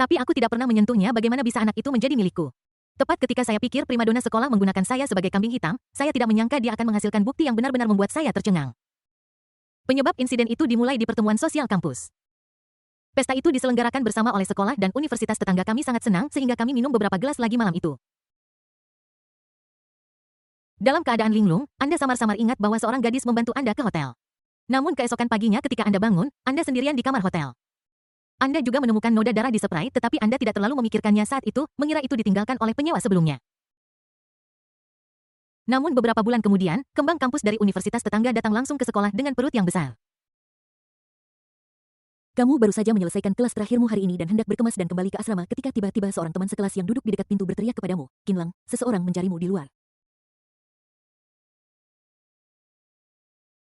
Tapi aku tidak pernah menyentuhnya. Bagaimana bisa anak itu menjadi milikku? Tepat ketika saya pikir primadona sekolah menggunakan saya sebagai kambing hitam, saya tidak menyangka dia akan menghasilkan bukti yang benar-benar membuat saya tercengang. Penyebab insiden itu dimulai di pertemuan sosial kampus. Pesta itu diselenggarakan bersama oleh sekolah dan universitas tetangga. Kami sangat senang sehingga kami minum beberapa gelas lagi malam itu. Dalam keadaan linglung, Anda samar-samar ingat bahwa seorang gadis membantu Anda ke hotel. Namun keesokan paginya ketika Anda bangun, Anda sendirian di kamar hotel. Anda juga menemukan noda darah di spray, tetapi Anda tidak terlalu memikirkannya saat itu, mengira itu ditinggalkan oleh penyewa sebelumnya. Namun beberapa bulan kemudian, kembang kampus dari universitas tetangga datang langsung ke sekolah dengan perut yang besar. Kamu baru saja menyelesaikan kelas terakhirmu hari ini dan hendak berkemas dan kembali ke asrama ketika tiba-tiba seorang teman sekelas yang duduk di dekat pintu berteriak kepadamu, Qinlang, seseorang mencarimu di luar.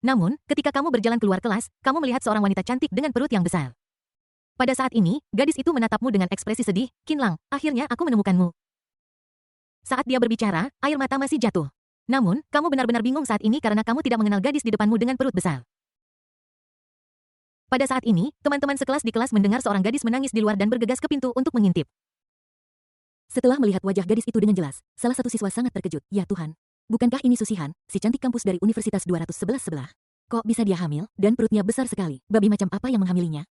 Namun, ketika kamu berjalan keluar kelas, kamu melihat seorang wanita cantik dengan perut yang besar. Pada saat ini, gadis itu menatapmu dengan ekspresi sedih, Qinlang, akhirnya aku menemukanmu. Saat dia berbicara, air mata masih jatuh. Namun, kamu benar-benar bingung saat ini karena kamu tidak mengenal gadis di depanmu dengan perut besar. Pada saat ini, teman-teman sekelas di kelas mendengar seorang gadis menangis di luar dan bergegas ke pintu untuk mengintip. Setelah melihat wajah gadis itu dengan jelas, salah satu siswa sangat terkejut. Ya Tuhan, bukankah ini Susihan, si cantik kampus dari Universitas 211 sebelah? Kok bisa dia hamil, dan perutnya besar sekali? Babi macam apa yang menghamilinya?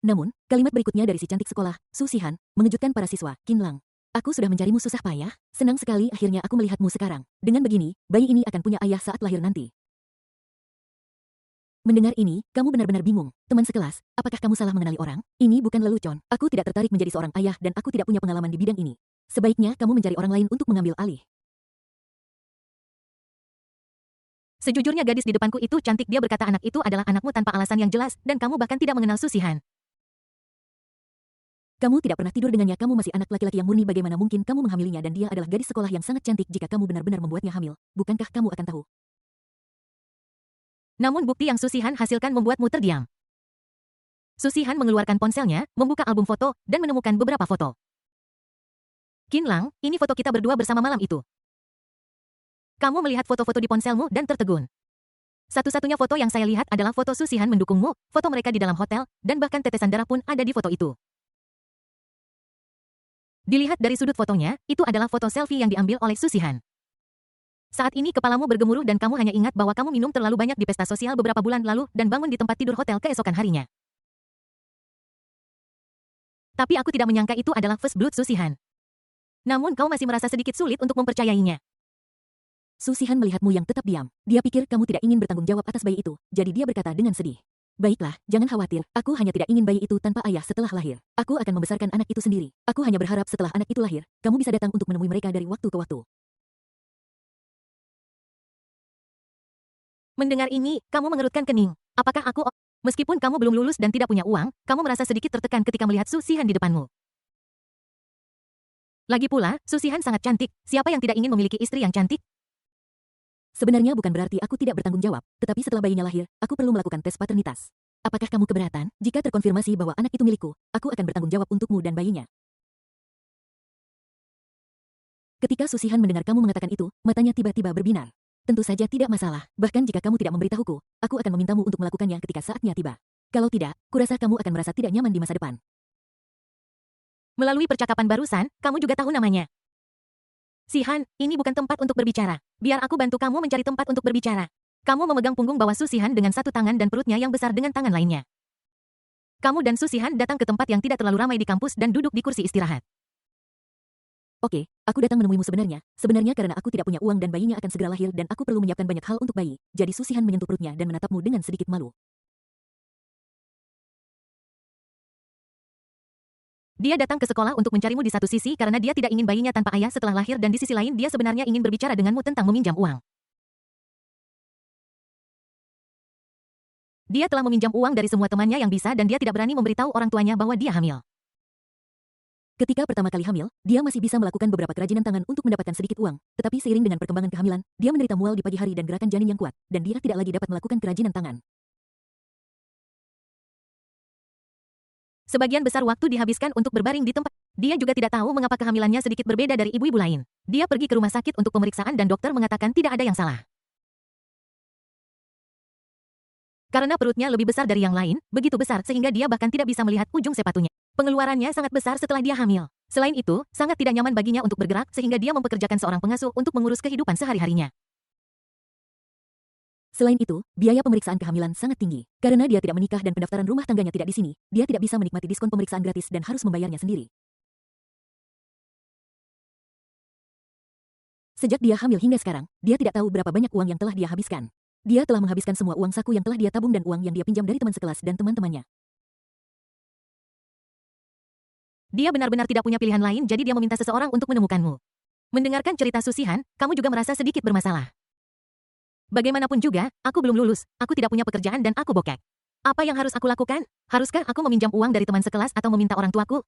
Namun, kalimat berikutnya dari si cantik sekolah, Susihan, mengejutkan para siswa. Qinlang, aku sudah mencarimu susah payah, senang sekali akhirnya aku melihatmu sekarang. Dengan begini, bayi ini akan punya ayah saat lahir nanti. Mendengar ini, kamu benar-benar bingung. Teman sekelas, apakah kamu salah mengenali orang? Ini bukan lelucon. Aku tidak tertarik menjadi seorang ayah dan aku tidak punya pengalaman di bidang ini. Sebaiknya kamu mencari orang lain untuk mengambil alih. Sejujurnya gadis di depanku itu cantik, dia berkata anak itu adalah anakmu tanpa alasan yang jelas, dan kamu bahkan tidak mengenal Susihan. Kamu tidak pernah tidur dengannya, kamu masih anak laki-laki yang murni, bagaimana mungkin kamu menghamilinya dan dia adalah gadis sekolah yang sangat cantik. Jika kamu benar-benar membuatnya hamil, bukankah kamu akan tahu? Namun bukti yang Susihan hasilkan membuatmu terdiam. Susihan mengeluarkan ponselnya, membuka album foto, dan menemukan beberapa foto. Qinlang, ini foto kita berdua bersama malam itu. Kamu melihat foto-foto di ponselmu dan tertegun. Satu-satunya foto yang saya lihat adalah foto Susihan mendukungmu, foto mereka di dalam hotel, dan bahkan tetesan darah pun ada di foto itu. Dilihat dari sudut fotonya, itu adalah foto selfie yang diambil oleh Susihan. Saat ini kepalamu bergemuruh dan kamu hanya ingat bahwa kamu minum terlalu banyak di pesta sosial beberapa bulan lalu dan bangun di tempat tidur hotel keesokan harinya. Tapi aku tidak menyangka itu adalah first blood Susihan. Namun kau masih merasa sedikit sulit untuk mempercayainya. Susihan melihatmu yang tetap diam. Dia pikir kamu tidak ingin bertanggung jawab atas bayi itu, jadi dia berkata dengan sedih. Baiklah, jangan khawatir, aku hanya tidak ingin bayi itu tanpa ayah setelah lahir. Aku akan membesarkan anak itu sendiri. Aku hanya berharap setelah anak itu lahir, kamu bisa datang untuk menemui mereka dari waktu ke waktu. Mendengar ini, kamu mengerutkan kening. Apakah aku... Meskipun kamu belum lulus dan tidak punya uang, kamu merasa sedikit tertekan ketika melihat Susihan di depanmu. Lagi pula, Susihan sangat cantik. Siapa yang tidak ingin memiliki istri yang cantik? Sebenarnya bukan berarti aku tidak bertanggung jawab, tetapi setelah bayinya lahir, aku perlu melakukan tes paternitas. Apakah kamu keberatan? Jika terkonfirmasi bahwa anak itu milikku, aku akan bertanggung jawab untukmu dan bayinya. Ketika Susihan mendengar kamu mengatakan itu, matanya tiba-tiba berbinar. Tentu saja tidak masalah, bahkan jika kamu tidak memberitahuku, aku akan memintamu untuk melakukannya ketika saatnya tiba. Kalau tidak, kurasa kamu akan merasa tidak nyaman di masa depan. Melalui percakapan barusan, kamu juga tahu namanya. Sihan, ini bukan tempat untuk berbicara. Biar aku bantu kamu mencari tempat untuk berbicara. Kamu memegang punggung bawah Susihan dengan satu tangan dan perutnya yang besar dengan tangan lainnya. Kamu dan Susihan datang ke tempat yang tidak terlalu ramai di kampus dan duduk di kursi istirahat. Oke, aku datang menemuimu sebenarnya karena aku tidak punya uang dan bayinya akan segera lahir dan aku perlu menyiapkan banyak hal untuk bayi. Jadi Susihan menyentuh perutnya dan menatapmu dengan sedikit malu. Dia datang ke sekolah untuk mencarimu di satu sisi karena dia tidak ingin bayinya tanpa ayah setelah lahir dan di sisi lain dia sebenarnya ingin berbicara denganmu tentang meminjam uang. Dia telah meminjam uang dari semua temannya yang bisa dan dia tidak berani memberitahu orang tuanya bahwa dia hamil. Ketika pertama kali hamil, dia masih bisa melakukan beberapa kerajinan tangan untuk mendapatkan sedikit uang, tetapi seiring dengan perkembangan kehamilan, dia menderita mual di pagi hari dan gerakan janin yang kuat, dan dia tidak lagi dapat melakukan kerajinan tangan. Sebagian besar waktu dihabiskan untuk berbaring di tempat. Dia juga tidak tahu mengapa kehamilannya sedikit berbeda dari ibu-ibu lain. Dia pergi ke rumah sakit untuk pemeriksaan dan dokter mengatakan tidak ada yang salah. Karena perutnya lebih besar dari yang lain, begitu besar sehingga dia bahkan tidak bisa melihat ujung sepatunya. Pengeluarannya sangat besar setelah dia hamil. Selain itu, sangat tidak nyaman baginya untuk bergerak sehingga dia mempekerjakan seorang pengasuh untuk mengurus kehidupan sehari-harinya. Selain itu, biaya pemeriksaan kehamilan sangat tinggi. Karena dia tidak menikah dan pendaftaran rumah tangganya tidak di sini, dia tidak bisa menikmati diskon pemeriksaan gratis dan harus membayarnya sendiri. Sejak dia hamil hingga sekarang, dia tidak tahu berapa banyak uang yang telah dia habiskan. Dia telah menghabiskan semua uang saku yang telah dia tabung dan uang yang dia pinjam dari teman sekelas dan teman-temannya. Dia benar-benar tidak punya pilihan lain jadi dia meminta seseorang untuk menemukanmu. Mendengarkan cerita Susihan, kamu juga merasa sedikit bermasalah. Bagaimanapun juga, aku belum lulus, aku tidak punya pekerjaan dan aku bokek. Apa yang harus aku lakukan? Haruskah aku meminjam uang dari teman sekelas atau meminta orang tuaku?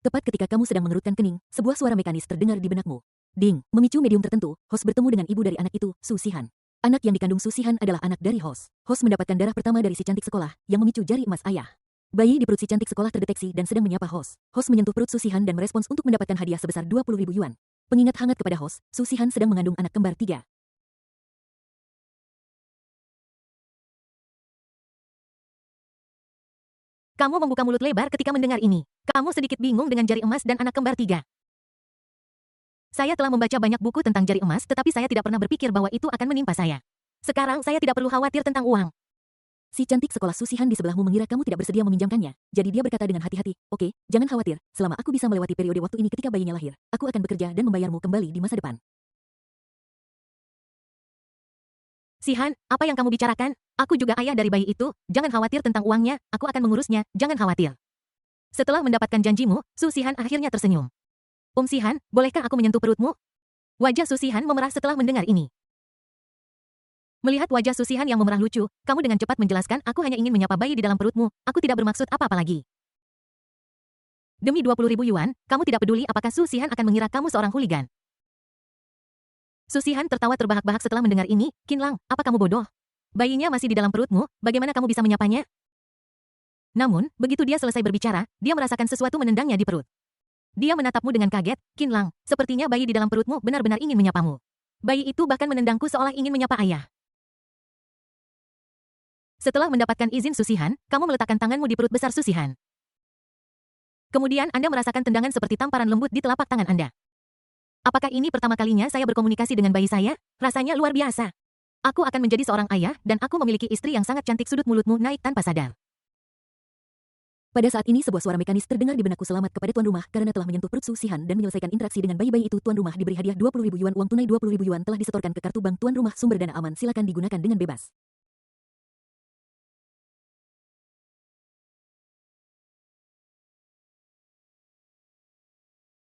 Tepat ketika kamu sedang mengerutkan kening, sebuah suara mekanis terdengar di benakmu. Ding, memicu medium tertentu, Host bertemu dengan ibu dari anak itu, Susihan. Anak yang dikandung Susihan adalah anak dari Host. Host mendapatkan darah pertama dari si cantik sekolah, yang memicu jari emas ayah. Bayi di perut si cantik sekolah terdeteksi dan sedang menyapa Host. Host menyentuh perut Susihan dan merespons untuk mendapatkan hadiah sebesar 20.000 yuan. Pengingat hangat kepada Host, Susihan sedang mengandung anak kembar 3. Kamu membuka mulut lebar ketika mendengar ini. Kamu sedikit bingung dengan jari emas dan anak kembar 3. Saya telah membaca banyak buku tentang jari emas tetapi saya tidak pernah berpikir bahwa itu akan menimpa saya. Sekarang saya tidak perlu khawatir tentang uang. Si cantik sekolah Susihan di sebelahmu mengira kamu tidak bersedia meminjamkannya, jadi dia berkata dengan hati-hati, "Oke, jangan khawatir, selama aku bisa melewati periode waktu ini ketika bayinya lahir, aku akan bekerja dan membayarmu kembali di masa depan." Sihan, apa yang kamu bicarakan? Aku juga ayah dari bayi itu, jangan khawatir tentang uangnya, aku akan mengurusnya, jangan khawatir. Setelah mendapatkan janjimu, Susihan akhirnya tersenyum. Sihan, bolehkah aku menyentuh perutmu? Wajah Susihan memerah setelah mendengar ini. Melihat wajah Susihan yang memerah lucu, kamu dengan cepat menjelaskan aku hanya ingin menyapa bayi di dalam perutmu, aku tidak bermaksud apa-apa lagi. Demi 20.000 yuan, kamu tidak peduli apakah Susihan akan mengira kamu seorang hooligan. Susihan tertawa terbahak-bahak setelah mendengar ini, Qinlang, apa kamu bodoh? Bayinya masih di dalam perutmu, bagaimana kamu bisa menyapanya? Namun, begitu dia selesai berbicara, dia merasakan sesuatu menendangnya di perut. Dia menatapmu dengan kaget, Qinlang, sepertinya bayi di dalam perutmu benar-benar ingin menyapamu. Bayi itu bahkan menendangku seolah ingin menyapa ayah. Setelah mendapatkan izin Susihan, kamu meletakkan tanganmu di perut besar Susihan. Kemudian Anda merasakan tendangan seperti tamparan lembut di telapak tangan Anda. Apakah ini pertama kalinya saya berkomunikasi dengan bayi saya? Rasanya luar biasa. Aku akan menjadi seorang ayah, dan aku memiliki istri yang sangat cantik. Sudut mulutmu naik tanpa sadar. Pada saat ini sebuah suara mekanis terdengar di benakku, selamat kepada tuan rumah karena telah menyentuh perut Susihan dan menyelesaikan interaksi dengan bayi-bayi itu. Tuan rumah diberi hadiah 20.000 yuan. Uang tunai 20.000 yuan telah disetorkan ke kartu bank tuan rumah. Sumber dana aman, silakan digunakan dengan bebas.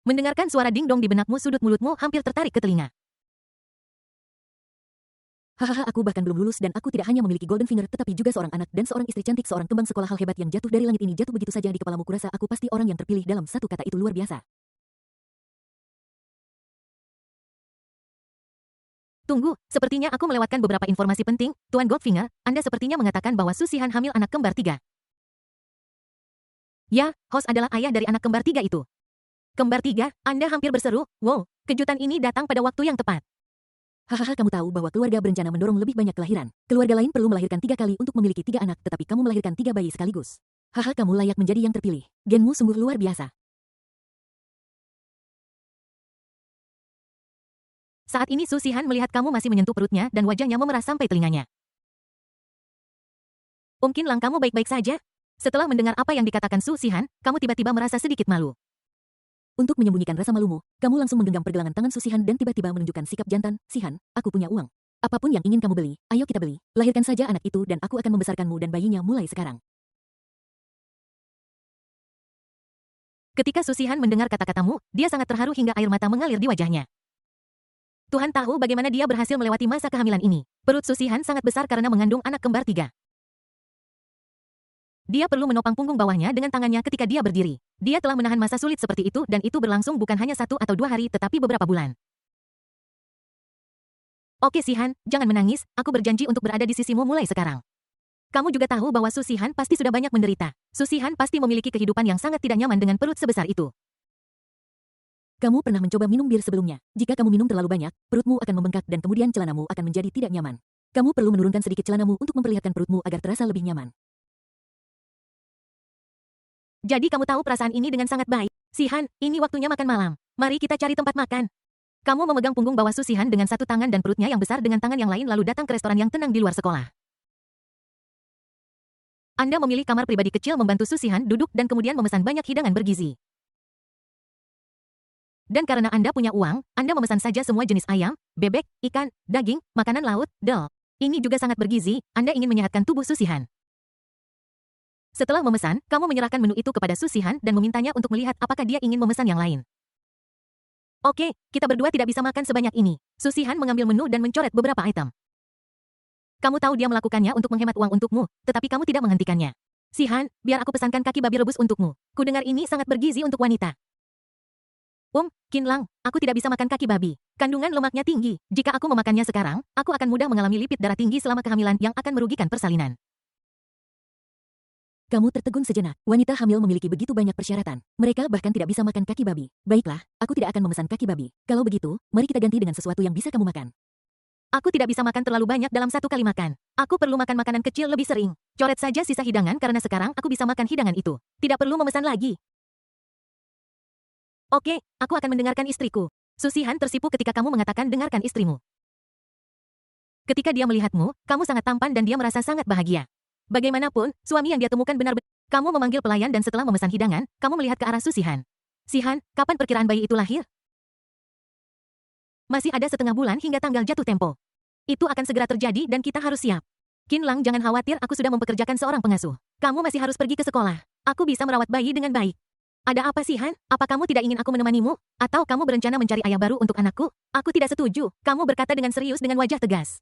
Mendengarkan suara ding-dong di benakmu, sudut mulutmu hampir tertarik ke telinga. Hahaha, aku bahkan belum lulus dan aku tidak hanya memiliki golden finger tetapi juga seorang anak dan seorang istri cantik, seorang kembang sekolah. Hal hebat yang jatuh dari langit ini jatuh begitu saja di kepalamu. Kurasa aku pasti orang yang terpilih. Dalam satu kata, itu luar biasa. Tunggu, sepertinya aku melewatkan beberapa informasi penting. Tuan Goldfinger, Anda sepertinya mengatakan bahwa Susihan hamil anak kembar 3. Ya, Host adalah ayah dari anak kembar 3 itu. Kembar 3, Anda hampir berseru, wow, kejutan ini datang pada waktu yang tepat. Hahaha, kamu tahu bahwa keluarga berencana mendorong lebih banyak kelahiran. Keluarga lain perlu melahirkan 3 kali untuk memiliki 3 anak, tetapi kamu melahirkan 3 bayi sekaligus. Haha, kamu layak menjadi yang terpilih. Genmu sungguh luar biasa. Saat ini Susihan melihat kamu masih menyentuh perutnya dan wajahnya memerah sampai telinganya. Qinlang, kamu baik-baik saja? Setelah mendengar apa yang dikatakan Susihan, kamu tiba-tiba merasa sedikit malu. Untuk menyembunyikan rasa malumu, kamu langsung menggenggam pergelangan tangan Susihan dan tiba-tiba menunjukkan sikap jantan. Sihan, aku punya uang. Apapun yang ingin kamu beli, ayo kita beli. Lahirkan saja anak itu dan aku akan membesarkanmu dan bayinya mulai sekarang. Ketika Susihan mendengar kata-katamu, dia sangat terharu hingga air mata mengalir di wajahnya. Tuhan tahu bagaimana dia berhasil melewati masa kehamilan ini. Perut Susihan sangat besar karena mengandung anak kembar 3. Dia perlu menopang punggung bawahnya dengan tangannya ketika dia berdiri. Dia telah menahan masa sulit seperti itu dan itu berlangsung bukan hanya 1 atau 2 hari tetapi beberapa bulan. Oke Sihan, jangan menangis, aku berjanji untuk berada di sisimu mulai sekarang. Kamu juga tahu bahwa Susihan pasti sudah banyak menderita. Susihan pasti memiliki kehidupan yang sangat tidak nyaman dengan perut sebesar itu. Kamu pernah mencoba minum bir sebelumnya? Jika kamu minum terlalu banyak, perutmu akan membengkak dan kemudian celanamu akan menjadi tidak nyaman. Kamu perlu menurunkan sedikit celanamu untuk memperlihatkan perutmu agar terasa lebih nyaman. Jadi kamu tahu perasaan ini dengan sangat baik. Sihan, ini waktunya makan malam. Mari kita cari tempat makan. Kamu memegang punggung bawah Susihan dengan satu tangan dan perutnya yang besar dengan tangan yang lain lalu datang ke restoran yang tenang di luar sekolah. Anda memilih kamar pribadi kecil membantu Susihan duduk dan kemudian memesan banyak hidangan bergizi. Dan karena Anda punya uang, Anda memesan saja semua jenis ayam, bebek, ikan, daging, makanan laut, ini juga sangat bergizi, Anda ingin menyehatkan tubuh Susihan. Setelah memesan, kamu menyerahkan menu itu kepada Susihan dan memintanya untuk melihat apakah dia ingin memesan yang lain. Oke, kita berdua tidak bisa makan sebanyak ini. Susihan mengambil menu dan mencoret beberapa item. Kamu tahu dia melakukannya untuk menghemat uang untukmu, tetapi kamu tidak menghentikannya. Sihan, biar aku pesankan kaki babi rebus untukmu. Kudengar ini sangat bergizi untuk wanita. Qinlang, aku tidak bisa makan kaki babi. Kandungan lemaknya tinggi. Jika aku memakannya sekarang, aku akan mudah mengalami lipid darah tinggi selama kehamilan yang akan merugikan persalinan. Kamu tertegun sejenak. Wanita hamil memiliki begitu banyak persyaratan. Mereka bahkan tidak bisa makan kaki babi. Baiklah, aku tidak akan memesan kaki babi. Kalau begitu, mari kita ganti dengan sesuatu yang bisa kamu makan. Aku tidak bisa makan terlalu banyak dalam satu kali makan. Aku perlu makan makanan kecil lebih sering. Coret saja sisa hidangan karena sekarang aku bisa makan hidangan itu. Tidak perlu memesan lagi. Oke, aku akan mendengarkan istriku. Susihan tersipu ketika kamu mengatakan dengarkan istrimu. Ketika dia melihatmu, kamu sangat tampan dan dia merasa sangat bahagia. Bagaimanapun, suami yang dia temukan benar-benar. Kamu memanggil pelayan dan setelah memesan hidangan, kamu melihat ke arah Susihan. Sihan, kapan perkiraan bayi itu lahir? Masih ada setengah bulan hingga tanggal jatuh tempo. Itu akan segera terjadi dan kita harus siap. Qinlang, jangan khawatir, aku sudah mempekerjakan seorang pengasuh. Kamu masih harus pergi ke sekolah. Aku bisa merawat bayi dengan baik. Ada apa sih, Han? Apa kamu tidak ingin aku menemanimu? Atau kamu berencana mencari ayah baru untuk anakku? Aku tidak setuju. Kamu berkata dengan serius dengan wajah tegas.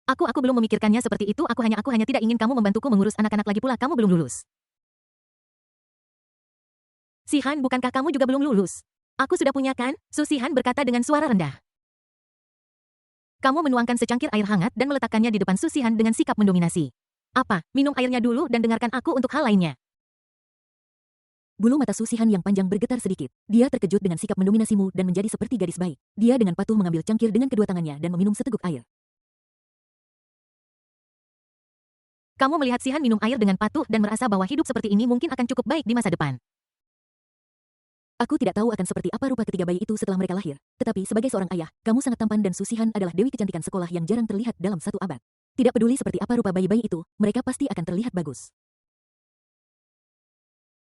Aku belum memikirkannya seperti itu. Aku hanya tidak ingin kamu membantuku mengurus anak-anak lagi pula kamu belum lulus. Sihan, bukankah kamu juga belum lulus? Aku sudah punya kan? Susihan berkata dengan suara rendah. Kamu menuangkan secangkir air hangat dan meletakkannya di depan Susihan dengan sikap mendominasi. Apa? Minum airnya dulu dan dengarkan aku untuk hal lainnya. Bulu mata Susihan yang panjang bergetar sedikit. Dia terkejut dengan sikap mendominasimu dan menjadi seperti gadis baik. Dia dengan patuh mengambil cangkir dengan kedua tangannya dan meminum seteguk air. Kamu melihat Sihan minum air dengan patuh dan merasa bahwa hidup seperti ini mungkin akan cukup baik di masa depan. Aku tidak tahu akan seperti apa rupa ketiga bayi itu setelah mereka lahir. Tetapi sebagai seorang ayah, kamu sangat tampan dan Susihan adalah dewi kecantikan sekolah yang jarang terlihat dalam satu abad. Tidak peduli seperti apa rupa bayi-bayi itu, mereka pasti akan terlihat bagus.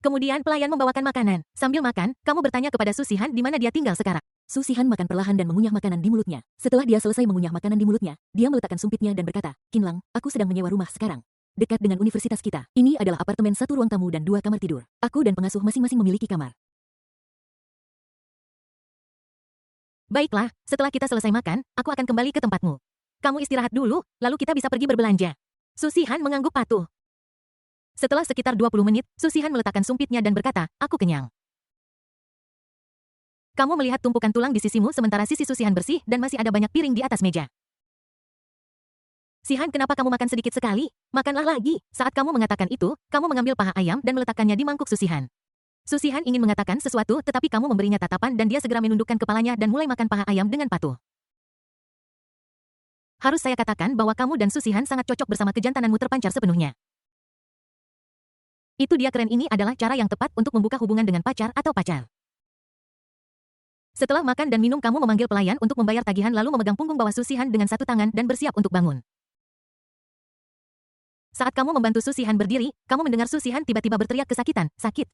Kemudian pelayan membawakan makanan. Sambil makan, kamu bertanya kepada Susihan di mana dia tinggal sekarang. Susihan makan perlahan dan mengunyah makanan di mulutnya. Setelah dia selesai mengunyah makanan di mulutnya, dia meletakkan sumpitnya dan berkata, Qinlang, aku sedang menyewa rumah sekarang. Dekat dengan universitas kita. Ini adalah apartemen 1 ruang tamu dan 2 kamar tidur. Aku dan pengasuh masing-masing memiliki kamar. Baiklah, setelah kita selesai makan, aku akan kembali ke tempatmu. Kamu istirahat dulu, lalu kita bisa pergi berbelanja. Susihan mengangguk patuh. Setelah sekitar 20 menit, Susihan meletakkan sumpitnya dan berkata, aku kenyang. Kamu melihat tumpukan tulang di sisimu sementara sisi Susihan bersih dan masih ada banyak piring di atas meja. Sihan, kenapa kamu makan sedikit sekali? Makanlah lagi. Saat kamu mengatakan itu, kamu mengambil paha ayam dan meletakkannya di mangkuk Susihan. Susihan ingin mengatakan sesuatu tetapi kamu memberinya tatapan dan dia segera menundukkan kepalanya dan mulai makan paha ayam dengan patuh. Harus saya katakan bahwa kamu dan Susihan sangat cocok bersama kejantananmu terpancar sepenuhnya. Itu dia keren ini adalah cara yang tepat untuk membuka hubungan dengan pacar atau pacar. Setelah makan dan minum kamu memanggil pelayan untuk membayar tagihan lalu memegang punggung bawah Susihan dengan satu tangan dan bersiap untuk bangun. Saat kamu membantu Susihan berdiri, kamu mendengar Susihan tiba-tiba berteriak kesakitan, sakit.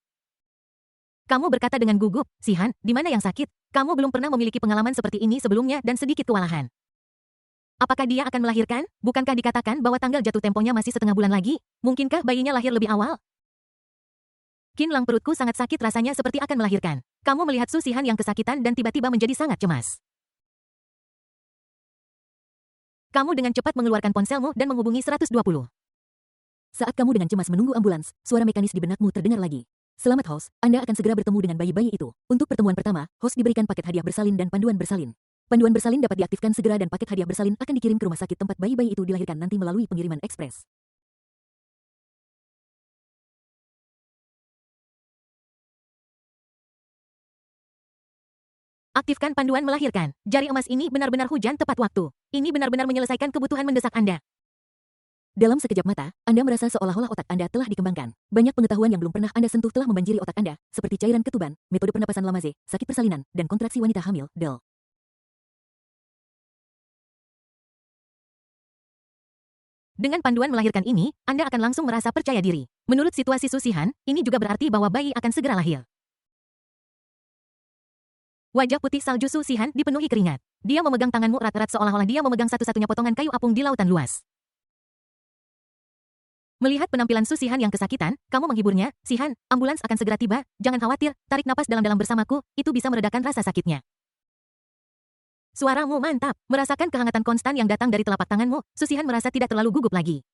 Kamu berkata dengan gugup, Sihan, di mana yang sakit? Kamu belum pernah memiliki pengalaman seperti ini sebelumnya dan sedikit kewalahan. Apakah dia akan melahirkan? Bukankah dikatakan bahwa tanggal jatuh temponya masih setengah bulan lagi? Mungkinkah bayinya lahir lebih awal? Qinlang, perutku sangat sakit rasanya seperti akan melahirkan. Kamu melihat Susihan yang kesakitan dan tiba-tiba menjadi sangat cemas. Kamu dengan cepat mengeluarkan ponselmu dan menghubungi 120. Saat kamu dengan cemas menunggu ambulans, suara mekanis di benakmu terdengar lagi. Selamat host, Anda akan segera bertemu dengan bayi-bayi itu. Untuk pertemuan pertama, host diberikan paket hadiah bersalin dan panduan bersalin. Panduan bersalin dapat diaktifkan segera dan paket hadiah bersalin akan dikirim ke rumah sakit tempat bayi-bayi itu dilahirkan nanti melalui pengiriman ekspres. Aktifkan panduan melahirkan. Jari emas ini benar-benar hujan tepat waktu. Ini benar-benar menyelesaikan kebutuhan mendesak Anda. Dalam sekejap mata, Anda merasa seolah-olah otak Anda telah dikembangkan. Banyak pengetahuan yang belum pernah Anda sentuh telah membanjiri otak Anda, seperti cairan ketuban, metode pernapasan Lamaze, sakit persalinan, dan kontraksi wanita hamil, DEL. Dengan panduan melahirkan ini, Anda akan langsung merasa percaya diri. Menurut situasi Susihan, ini juga berarti bahwa bayi akan segera lahir. Wajah putih salju Susihan dipenuhi keringat. Dia memegang tanganmu erat-erat seolah-olah dia memegang satu-satunya potongan kayu apung di lautan luas. Melihat penampilan Susihan yang kesakitan, kamu menghiburnya, Sihan, ambulans akan segera tiba, jangan khawatir, tarik napas dalam-dalam bersamaku, itu bisa meredakan rasa sakitnya. Suaramu mantap, merasakan kehangatan konstan yang datang dari telapak tanganmu, Susihan merasa tidak terlalu gugup lagi.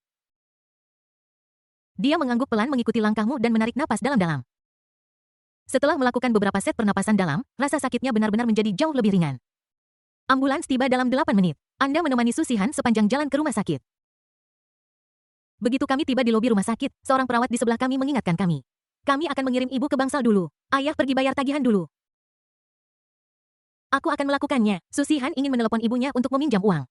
Dia mengangguk pelan mengikuti langkahmu dan menarik napas dalam-dalam. Setelah melakukan beberapa set pernapasan dalam, rasa sakitnya benar-benar menjadi jauh lebih ringan. Ambulans tiba dalam 8 menit. Anda menemani Susihan sepanjang jalan ke rumah sakit. Begitu kami tiba di lobi rumah sakit, seorang perawat di sebelah kami mengingatkan kami. Kami akan mengirim ibu ke bangsal dulu. Ayah pergi bayar tagihan dulu. Aku akan melakukannya. Susihan ingin menelepon ibunya untuk meminjam uang.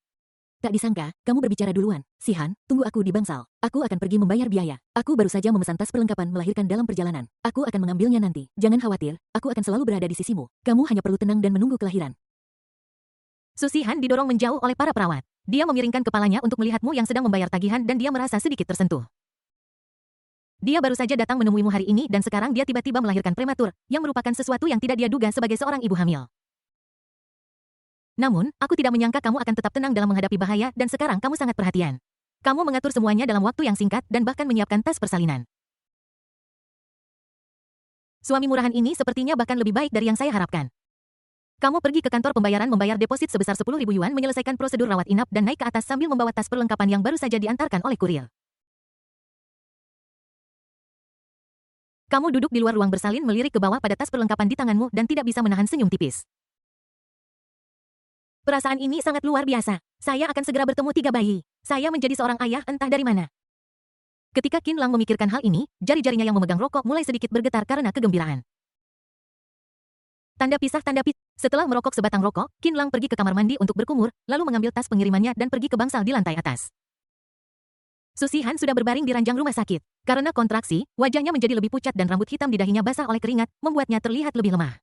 Tak disangka, kamu berbicara duluan. Sihan, tunggu aku di bangsal. Aku akan pergi membayar biaya. Aku baru saja memesan tas perlengkapan melahirkan dalam perjalanan. Aku akan mengambilnya nanti. Jangan khawatir, aku akan selalu berada di sisimu. Kamu hanya perlu tenang dan menunggu kelahiran. Susihan didorong menjauh oleh para perawat. Dia memiringkan kepalanya untuk melihatmu yang sedang membayar tagihan dan dia merasa sedikit tersentuh. Dia baru saja datang menemuimu hari ini dan sekarang dia tiba-tiba melahirkan prematur, yang merupakan sesuatu yang tidak dia duga sebagai seorang ibu hamil. Namun, aku tidak menyangka kamu akan tetap tenang dalam menghadapi bahaya dan sekarang kamu sangat perhatian. Kamu mengatur semuanya dalam waktu yang singkat dan bahkan menyiapkan tas persalinan. Suami murahan ini sepertinya bahkan lebih baik dari yang saya harapkan. Kamu pergi ke kantor pembayaran membayar deposit sebesar 10.000 yuan menyelesaikan prosedur rawat inap dan naik ke atas sambil membawa tas perlengkapan yang baru saja diantarkan oleh kurir. Kamu duduk di luar ruang bersalin melirik ke bawah pada tas perlengkapan di tanganmu dan tidak bisa menahan senyum tipis. Perasaan ini sangat luar biasa. Saya akan segera bertemu 3 bayi. Saya menjadi seorang ayah entah dari mana. Ketika Qin Lang memikirkan hal ini, jari-jarinya yang memegang rokok mulai sedikit bergetar karena kegembiraan. Tanda pisah. Setelah merokok sebatang rokok, Qin Lang pergi ke kamar mandi untuk berkumur, lalu mengambil tas pengirimannya dan pergi ke bangsal di lantai atas. Susihan sudah berbaring di ranjang rumah sakit. Karena kontraksi, wajahnya menjadi lebih pucat dan rambut hitam di dahinya basah oleh keringat, membuatnya terlihat lebih lemah.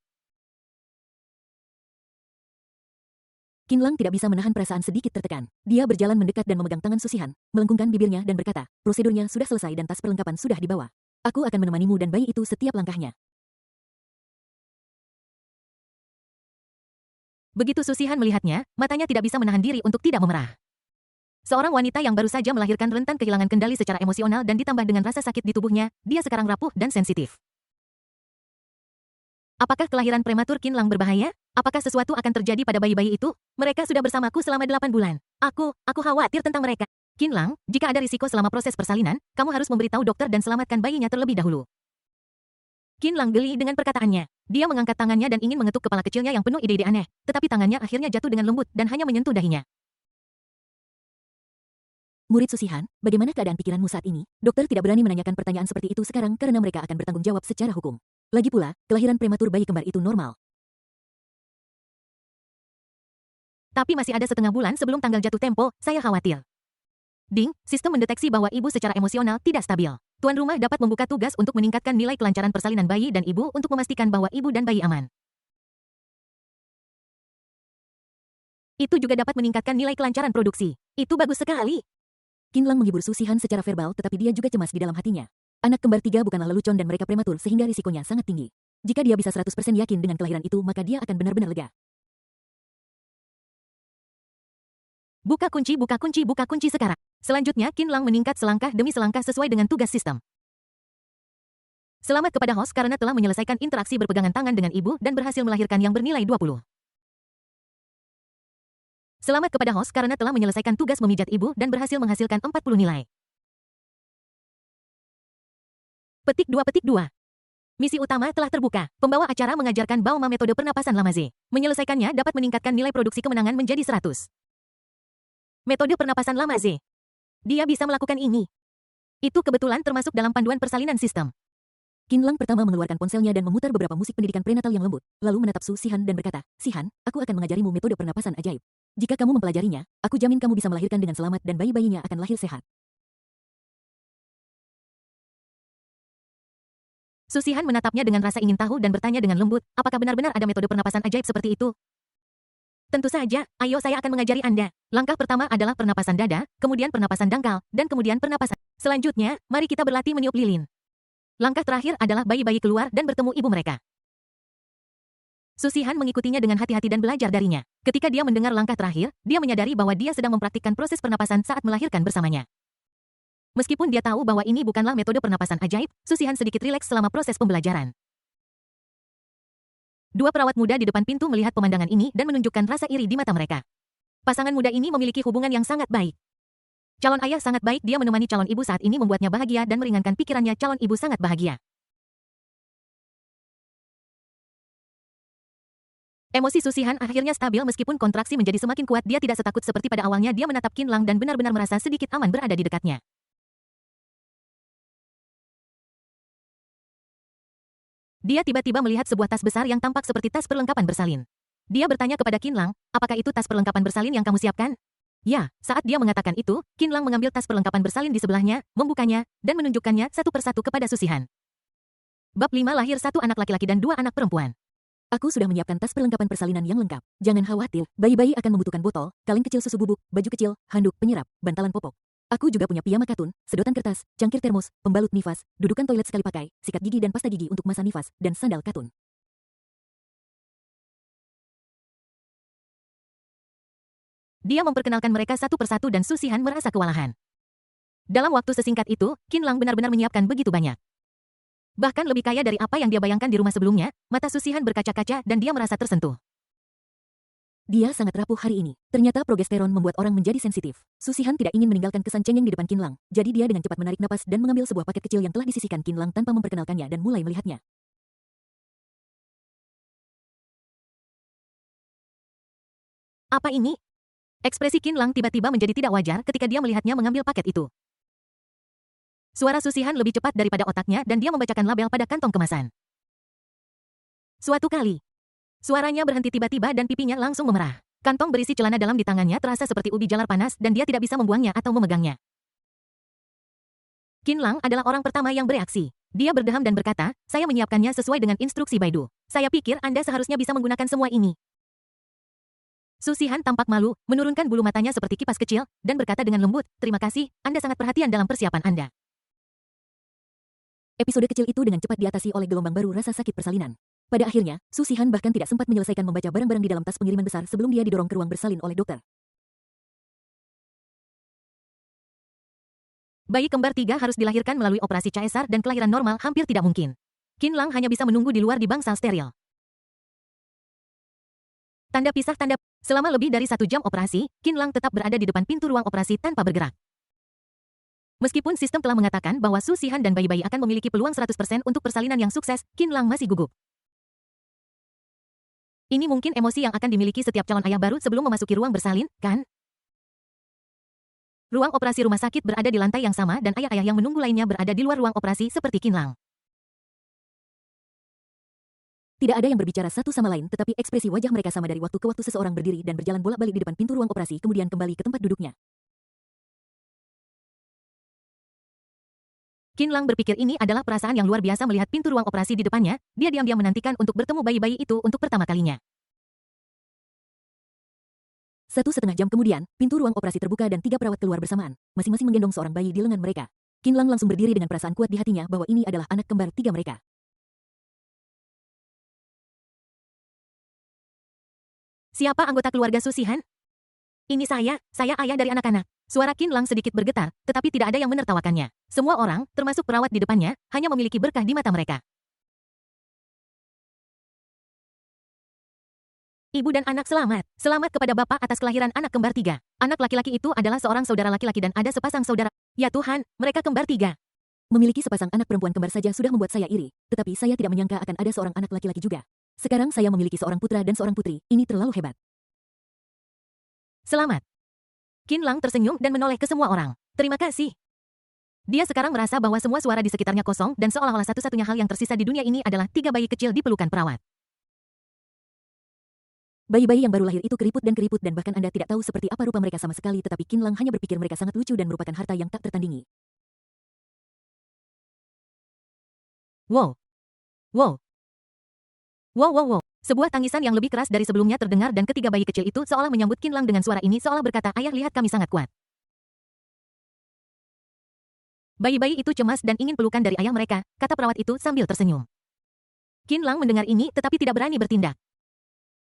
Qin Lang tidak bisa menahan perasaan sedikit tertekan. Dia berjalan mendekat dan memegang tangan Susihan, melengkungkan bibirnya dan berkata, prosedurnya sudah selesai dan tas perlengkapan sudah dibawa. Aku akan menemanimu dan bayi itu setiap langkahnya. Begitu Susihan melihatnya, matanya tidak bisa menahan diri untuk tidak memerah. Seorang wanita yang baru saja melahirkan rentan kehilangan kendali secara emosional dan ditambah dengan rasa sakit di tubuhnya, dia sekarang rapuh dan sensitif. Apakah kelahiran prematur Qin Lang berbahaya? Apakah sesuatu akan terjadi pada bayi-bayi itu? Mereka sudah bersamaku selama 8 bulan. Aku khawatir tentang mereka. Qin Lang, jika ada risiko selama proses persalinan, kamu harus memberitahu dokter dan selamatkan bayinya terlebih dahulu. Qin Lang geli dengan perkataannya. Dia mengangkat tangannya dan ingin mengetuk kepala kecilnya yang penuh ide-ide aneh, tetapi tangannya akhirnya jatuh dengan lembut dan hanya menyentuh dahinya. Murid Susihan, bagaimana keadaan pikiranmu saat ini? Dokter tidak berani menanyakan pertanyaan seperti itu sekarang karena mereka akan bertanggung jawab secara hukum. Lagi pula, kelahiran prematur bayi kembar itu normal. Tapi masih ada setengah bulan sebelum tanggal jatuh tempo, saya khawatir. Ding, sistem mendeteksi bahwa ibu secara emosional tidak stabil. Tuan rumah dapat membuka tugas untuk meningkatkan nilai kelancaran persalinan bayi dan ibu untuk memastikan bahwa ibu dan bayi aman. Itu juga dapat meningkatkan nilai kelancaran produksi. Itu bagus sekali. Qin Lang menghibur Susihan secara verbal tetapi dia juga cemas di dalam hatinya. Anak kembar 3 bukanlah lelucon dan mereka prematur sehingga risikonya sangat tinggi. Jika dia bisa 100% yakin dengan kelahiran itu maka dia akan benar-benar lega. Buka kunci sekarang. Selanjutnya Qin Lang meningkat selangkah demi selangkah sesuai dengan tugas sistem. Selamat kepada host karena telah menyelesaikan interaksi berpegangan tangan dengan ibu dan berhasil melahirkan yang bernilai 20. Selamat kepada host karena telah menyelesaikan tugas memijat ibu dan berhasil menghasilkan 40 nilai. Petik 2. Misi utama telah terbuka. Pembawa acara mengajarkan Baoma metode pernapasan Lamaze. Menyelesaikannya dapat meningkatkan nilai produksi kemenangan menjadi 100. Metode pernapasan Lamaze. Dia bisa melakukan ini. Itu kebetulan termasuk dalam panduan persalinan sistem. Qin Lang pertama mengeluarkan ponselnya dan memutar beberapa musik pendidikan prenatal yang lembut, lalu menatap Susihan dan berkata, Sihan, aku akan mengajarimu metode pernapasan ajaib. Jika kamu mempelajarinya, aku jamin kamu bisa melahirkan dengan selamat dan bayi-bayinya akan lahir sehat. Susihan menatapnya dengan rasa ingin tahu dan bertanya dengan lembut, apakah benar-benar ada metode pernapasan ajaib seperti itu? Tentu saja, ayo saya akan mengajari Anda. Langkah pertama adalah pernapasan dada, kemudian pernapasan dangkal, dan kemudian pernapasan. Selanjutnya, mari kita berlatih meniup lilin. Langkah terakhir adalah bayi-bayi keluar dan bertemu ibu mereka. Susihan mengikutinya dengan hati-hati dan belajar darinya. Ketika dia mendengar langkah terakhir, dia menyadari bahwa dia sedang mempraktikkan proses pernapasan saat melahirkan bersamanya. Meskipun dia tahu bahwa ini bukanlah metode pernapasan ajaib, Susihan sedikit rileks selama proses pembelajaran. Dua perawat muda di depan pintu melihat pemandangan ini dan menunjukkan rasa iri di mata mereka. Pasangan muda ini memiliki hubungan yang sangat baik. Calon ayah sangat baik, dia menemani calon ibu saat ini membuatnya bahagia dan meringankan pikirannya. Calon ibu sangat bahagia. Emosi Susihan akhirnya stabil meskipun kontraksi menjadi semakin kuat. Dia tidak setakut seperti pada awalnya. Dia menatap Qinlang dan benar-benar merasa sedikit aman berada di dekatnya. Dia tiba-tiba melihat sebuah tas besar yang tampak seperti tas perlengkapan bersalin. Dia bertanya kepada Qinlang, apakah itu tas perlengkapan bersalin yang kamu siapkan? Ya, saat dia mengatakan itu, Qinlang mengambil tas perlengkapan bersalin di sebelahnya, membukanya, dan menunjukkannya satu persatu kepada Susihan. Bab 5 lahir satu anak laki-laki dan dua anak perempuan. Aku sudah menyiapkan tas perlengkapan persalinan yang lengkap. Jangan khawatir, bayi-bayi akan membutuhkan botol, kaleng kecil susu bubuk, baju kecil, handuk penyerap, bantalan popok. Aku juga punya piyama katun, sedotan kertas, cangkir termos, pembalut nifas, dudukan toilet sekali pakai, sikat gigi dan pasta gigi untuk masa nifas, dan sandal katun. Dia memperkenalkan mereka satu persatu dan Susihan merasa kewalahan. Dalam waktu sesingkat itu, Qinlang benar-benar menyiapkan begitu banyak. Bahkan lebih kaya dari apa yang dia bayangkan di rumah sebelumnya, mata Susihan berkaca-kaca dan dia merasa tersentuh. Dia sangat rapuh hari ini. Ternyata progesteron membuat orang menjadi sensitif. Susihan tidak ingin meninggalkan kesan cengeng di depan Qinlang, jadi dia dengan cepat menarik napas dan mengambil sebuah paket kecil yang telah disisihkan Qinlang tanpa memperkenalkannya dan mulai melihatnya. Apa ini? Ekspresi Qinlang tiba-tiba menjadi tidak wajar ketika dia melihatnya mengambil paket itu. Suara Susihan lebih cepat daripada otaknya dan dia membacakan label pada kantong kemasan. Suatu kali, suaranya berhenti tiba-tiba dan pipinya langsung memerah. Kantong berisi celana dalam di tangannya terasa seperti ubi jalar panas dan dia tidak bisa membuangnya atau memegangnya. Qinlang adalah orang pertama yang bereaksi. Dia berdeham dan berkata, saya menyiapkannya sesuai dengan instruksi Baidu. Saya pikir Anda seharusnya bisa menggunakan semua ini. Susihan tampak malu, menurunkan bulu matanya seperti kipas kecil, dan berkata dengan lembut, terima kasih, Anda sangat perhatian dalam persiapan Anda. Episode kecil itu dengan cepat diatasi oleh gelombang baru rasa sakit persalinan. Pada akhirnya, Susihan bahkan tidak sempat menyelesaikan membaca barang-barang di dalam tas pengiriman besar sebelum dia didorong ke ruang bersalin oleh dokter. Bayi kembar 3 harus dilahirkan melalui operasi caesar dan kelahiran normal hampir tidak mungkin. Qinlang hanya bisa menunggu di luar di bangsal steril. Tanda pisah tanda. Selama lebih dari 1 jam operasi, Qinlang tetap berada di depan pintu ruang operasi tanpa bergerak. Meskipun sistem telah mengatakan bahwa Susihan dan bayi-bayi akan memiliki peluang 100% untuk persalinan yang sukses, Qinlang masih gugup. Ini mungkin emosi yang akan dimiliki setiap calon ayah baru sebelum memasuki ruang bersalin, kan? Ruang operasi rumah sakit berada di lantai yang sama dan ayah-ayah yang menunggu lainnya berada di luar ruang operasi seperti Qinlang. Tidak ada yang berbicara satu sama lain, tetapi ekspresi wajah mereka sama dari waktu ke waktu seseorang berdiri dan berjalan bolak-balik di depan pintu ruang operasi kemudian kembali ke tempat duduknya. Qinlang berpikir ini adalah perasaan yang luar biasa melihat pintu ruang operasi di depannya, dia diam-diam menantikan untuk bertemu bayi-bayi itu untuk pertama kalinya. 1,5 jam kemudian, pintu ruang operasi terbuka dan 3 perawat keluar bersamaan, masing-masing menggendong seorang bayi di lengan mereka. Qinlang langsung berdiri dengan perasaan kuat di hatinya bahwa ini adalah anak kembar 3 mereka. Siapa anggota keluarga Susihan? Ini saya ayah dari anak-anak. Suara Qinlang sedikit bergetar, tetapi tidak ada yang menertawakannya. Semua orang, termasuk perawat di depannya, hanya memiliki berkah di mata mereka. Ibu dan anak selamat. Selamat kepada Bapak atas kelahiran anak kembar 3. Anak laki-laki itu adalah seorang saudara laki-laki dan ada sepasang saudara. Ya Tuhan, mereka kembar 3. Memiliki sepasang anak perempuan kembar saja sudah membuat saya iri, tetapi saya tidak menyangka akan ada seorang anak laki-laki juga. Sekarang saya memiliki seorang putra dan seorang putri, ini terlalu hebat. Selamat. Qinlang tersenyum dan menoleh ke semua orang. Terima kasih. Dia sekarang merasa bahwa semua suara di sekitarnya kosong dan seolah-olah satu-satunya hal yang tersisa di dunia ini adalah 3 bayi kecil di pelukan perawat. Bayi-bayi yang baru lahir itu keriput dan bahkan Anda tidak tahu seperti apa rupa mereka sama sekali, tetapi Qin Lang hanya berpikir mereka sangat lucu dan merupakan harta yang tak tertandingi. Wow. Wow. Wow wow wow. Sebuah tangisan yang lebih keras dari sebelumnya terdengar dan ketiga bayi kecil itu seolah menyambut Qin Lang dengan suara ini seolah berkata, "Ayah, lihat, kami sangat kuat." Bayi-bayi itu cemas dan ingin pelukan dari ayah mereka, kata perawat itu sambil tersenyum. Qin Lang mendengar ini tetapi tidak berani bertindak.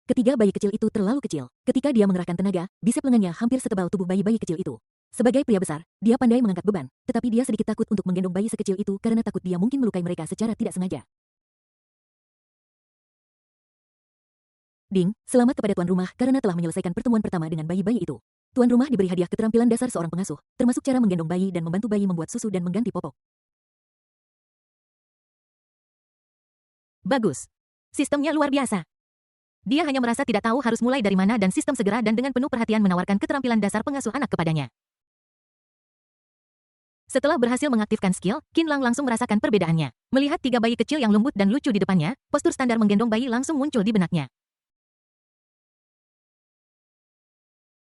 Ketiga bayi kecil itu terlalu kecil. Ketika dia mengerahkan tenaga, bisep lengannya hampir setebal tubuh bayi-bayi kecil itu. Sebagai pria besar, dia pandai mengangkat beban, tetapi dia sedikit takut untuk menggendong bayi sekecil itu karena takut dia mungkin melukai mereka secara tidak sengaja. Ding, selamat kepada tuan rumah karena telah menyelesaikan pertemuan pertama dengan bayi-bayi itu. Tuan rumah diberi hadiah keterampilan dasar seorang pengasuh, termasuk cara menggendong bayi dan membantu bayi membuat susu dan mengganti popok. Bagus. Sistemnya luar biasa. Dia hanya merasa tidak tahu harus mulai dari mana dan sistem segera dan dengan penuh perhatian menawarkan keterampilan dasar pengasuh anak kepadanya. Setelah berhasil mengaktifkan skill, Qin Lang langsung merasakan perbedaannya. Melihat tiga bayi kecil yang lembut dan lucu di depannya, postur standar menggendong bayi langsung muncul di benaknya.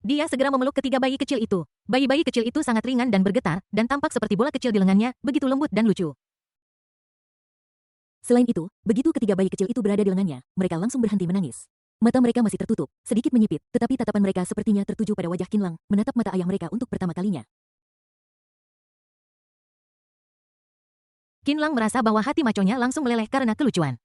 Dia segera memeluk ketiga bayi kecil itu. Bayi-bayi kecil itu sangat ringan dan bergetar, dan tampak seperti bola kecil di lengannya, begitu lembut dan lucu. Selain itu, begitu ketiga bayi kecil itu berada di lengannya, mereka langsung berhenti menangis. Mata mereka masih tertutup, sedikit menyipit, tetapi tatapan mereka sepertinya tertuju pada wajah Qin Lang, menatap mata ayah mereka untuk pertama kalinya. Qin Lang merasa bahwa hati maconya langsung meleleh karena kelucuan.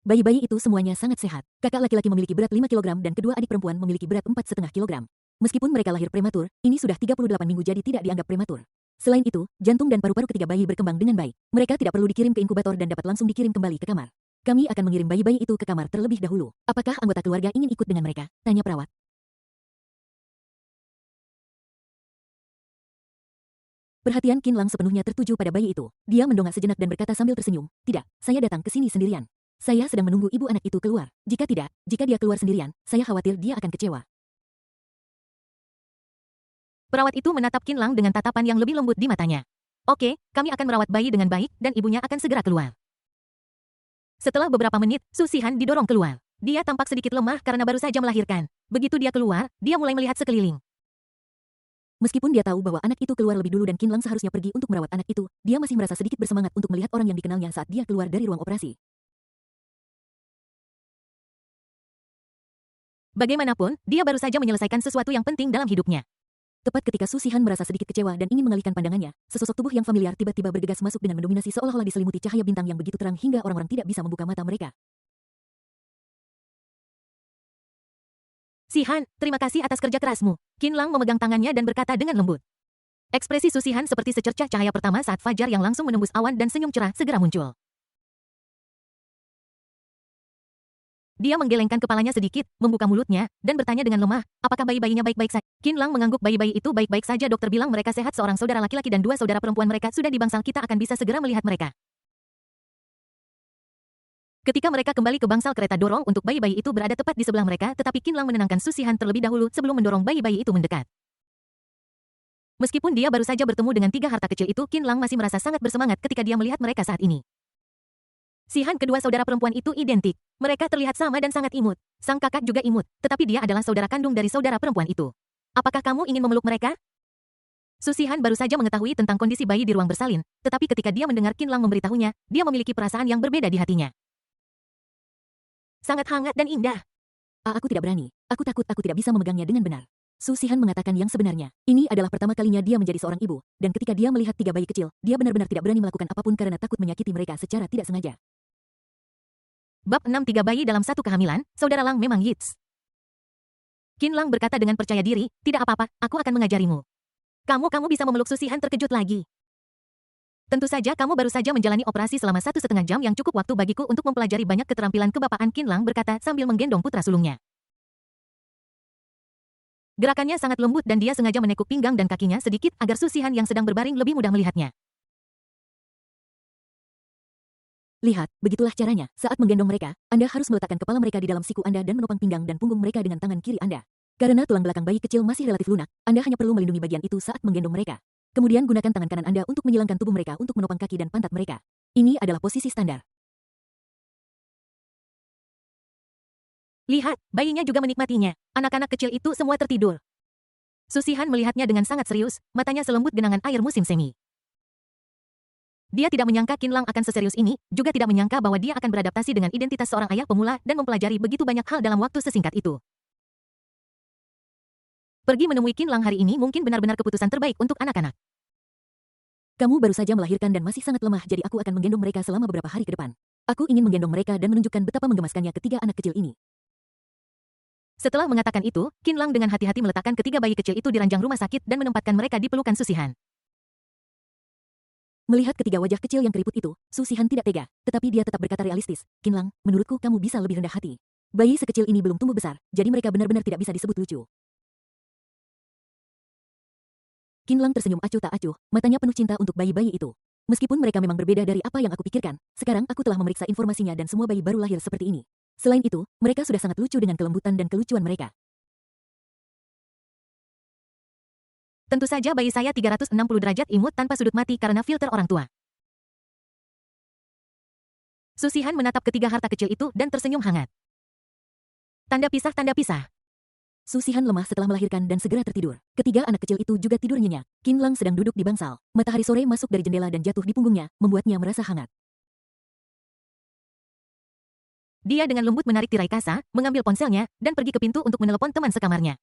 Bayi-bayi itu semuanya sangat sehat. Kakak laki-laki memiliki berat 5 kg dan kedua adik perempuan memiliki berat 4,5 kg. Meskipun mereka lahir prematur, ini sudah 38 minggu jadi tidak dianggap prematur. Selain itu, jantung dan paru-paru ketiga bayi berkembang dengan baik. Mereka tidak perlu dikirim ke inkubator dan dapat langsung dikirim kembali ke kamar. Kami akan mengirim bayi-bayi itu ke kamar terlebih dahulu. Apakah anggota keluarga ingin ikut dengan mereka? Tanya perawat. Perhatian Qin Lang sepenuhnya tertuju pada bayi itu. Dia mendongak sejenak dan berkata sambil tersenyum, "Tidak, saya datang ke sini sendirian. Saya sedang menunggu ibu anak itu keluar. Jika dia keluar sendirian, saya khawatir dia akan kecewa." Perawat itu menatap Qin Lang dengan tatapan yang lebih lembut di matanya. "Oke, kami akan merawat bayi dengan baik dan ibunya akan segera keluar." Setelah beberapa menit, Su Shihan didorong keluar. Dia tampak sedikit lemah karena baru saja melahirkan. Begitu dia keluar, dia mulai melihat sekeliling. Meskipun dia tahu bahwa anak itu keluar lebih dulu dan Qin Lang seharusnya pergi untuk merawat anak itu, dia masih merasa sedikit bersemangat untuk melihat orang yang dikenalnya saat dia keluar dari ruang operasi. Bagaimanapun, dia baru saja menyelesaikan sesuatu yang penting dalam hidupnya. Tepat ketika Su Shihan merasa sedikit kecewa dan ingin mengalihkan pandangannya, sesosok tubuh yang familiar tiba-tiba bergegas masuk dengan mendominasi seolah-olah diselimuti cahaya bintang yang begitu terang hingga orang-orang tidak bisa membuka mata mereka. "Shihan, terima kasih atas kerja kerasmu." Qin Lang memegang tangannya dan berkata dengan lembut. Ekspresi Su Shihan seperti secercah cahaya pertama saat fajar yang langsung menembus awan dan senyum cerah segera muncul. Dia menggelengkan kepalanya sedikit, membuka mulutnya, dan bertanya dengan lemah, apakah bayi-bayinya baik-baik saja? Qin Lang mengangguk bayi-bayi itu baik-baik saja. Dokter bilang mereka sehat, seorang saudara laki-laki dan dua saudara perempuan mereka sudah di bangsal, kita akan bisa segera melihat mereka. Ketika mereka kembali ke bangsal kereta dorong untuk bayi-bayi itu berada tepat di sebelah mereka, tetapi Qin Lang menenangkan Su Shihan terlebih dahulu sebelum mendorong bayi-bayi itu mendekat. Meskipun dia baru saja bertemu dengan tiga harta kecil itu, Qin Lang masih merasa sangat bersemangat ketika dia melihat mereka saat ini. Shihan kedua saudara perempuan itu identik. Mereka terlihat sama dan sangat imut. Sang kakak juga imut, tetapi dia adalah saudara kandung dari saudara perempuan itu. Apakah kamu ingin memeluk mereka? Su Shihan baru saja mengetahui tentang kondisi bayi di ruang bersalin, tetapi ketika dia mendengar Qin Lang memberitahunya, dia memiliki perasaan yang berbeda di hatinya. Sangat hangat dan indah. Aku tidak berani. Aku takut aku tidak bisa memegangnya dengan benar. Su Shihan mengatakan yang sebenarnya. Ini adalah pertama kalinya dia menjadi seorang ibu, dan ketika dia melihat tiga bayi kecil, dia benar-benar tidak berani melakukan apapun karena takut menyakiti mereka secara tidak sengaja. Bab 63 bayi dalam satu kehamilan, saudara Lang memang hits. Qin Lang berkata dengan percaya diri, tidak apa-apa, aku akan mengajarimu. Kamu bisa memeluk. Su Shihan terkejut lagi. Tentu saja kamu baru saja menjalani operasi selama 1,5 jam yang cukup waktu bagiku untuk mempelajari banyak keterampilan kebapaan, Qin Lang berkata sambil menggendong putra sulungnya. Gerakannya sangat lembut dan dia sengaja menekuk pinggang dan kakinya sedikit agar Su Shihan yang sedang berbaring lebih mudah melihatnya. Lihat, begitulah caranya. Saat menggendong mereka, Anda harus meletakkan kepala mereka di dalam siku Anda dan menopang pinggang dan punggung mereka dengan tangan kiri Anda. Karena tulang belakang bayi kecil masih relatif lunak, Anda hanya perlu melindungi bagian itu saat menggendong mereka. Kemudian gunakan tangan kanan Anda untuk menyilangkan tubuh mereka untuk menopang kaki dan pantat mereka. Ini adalah posisi standar. Lihat, bayinya juga menikmatinya. Anak-anak kecil itu semua tertidur. Susihan melihatnya dengan sangat serius, matanya selembut genangan air musim semi. Dia tidak menyangka Qin Lang akan seserius ini, juga tidak menyangka bahwa dia akan beradaptasi dengan identitas seorang ayah pemula dan mempelajari begitu banyak hal dalam waktu sesingkat itu. Pergi menemui Qin Lang hari ini mungkin benar-benar keputusan terbaik untuk anak-anak. Kamu baru saja melahirkan dan masih sangat lemah, jadi aku akan menggendong mereka selama beberapa hari ke depan. Aku ingin menggendong mereka dan menunjukkan betapa menggemaskannya ketiga anak kecil ini. Setelah mengatakan itu, Qin Lang dengan hati-hati meletakkan ketiga bayi kecil itu di ranjang rumah sakit dan menempatkan mereka di pelukan Susihan. Melihat ketiga wajah kecil yang keriput itu, Susihan tidak tega, tetapi dia tetap berkata realistis. Qin Lang, menurutku kamu bisa lebih rendah hati. Bayi sekecil ini belum tumbuh besar, jadi mereka benar-benar tidak bisa disebut lucu. Qin Lang tersenyum acuh tak acuh, matanya penuh cinta untuk bayi-bayi itu. Meskipun mereka memang berbeda dari apa yang aku pikirkan, sekarang aku telah memeriksa informasinya dan semua bayi baru lahir seperti ini. Selain itu, mereka sudah sangat lucu dengan kelembutan dan kelucuan mereka. Tentu saja bayi saya 360 derajat imut tanpa sudut mati karena filter orang tua. Susihan menatap ketiga harta kecil itu dan tersenyum hangat. Tanda pisah, tanda pisah. Susihan lemah setelah melahirkan dan segera tertidur. Ketiga anak kecil itu juga tidur nyenyak. Qin Lang sedang duduk di bangsal. Matahari sore masuk dari jendela dan jatuh di punggungnya, membuatnya merasa hangat. Dia dengan lembut menarik tirai kasa, mengambil ponselnya, dan pergi ke pintu untuk menelepon teman sekamarnya.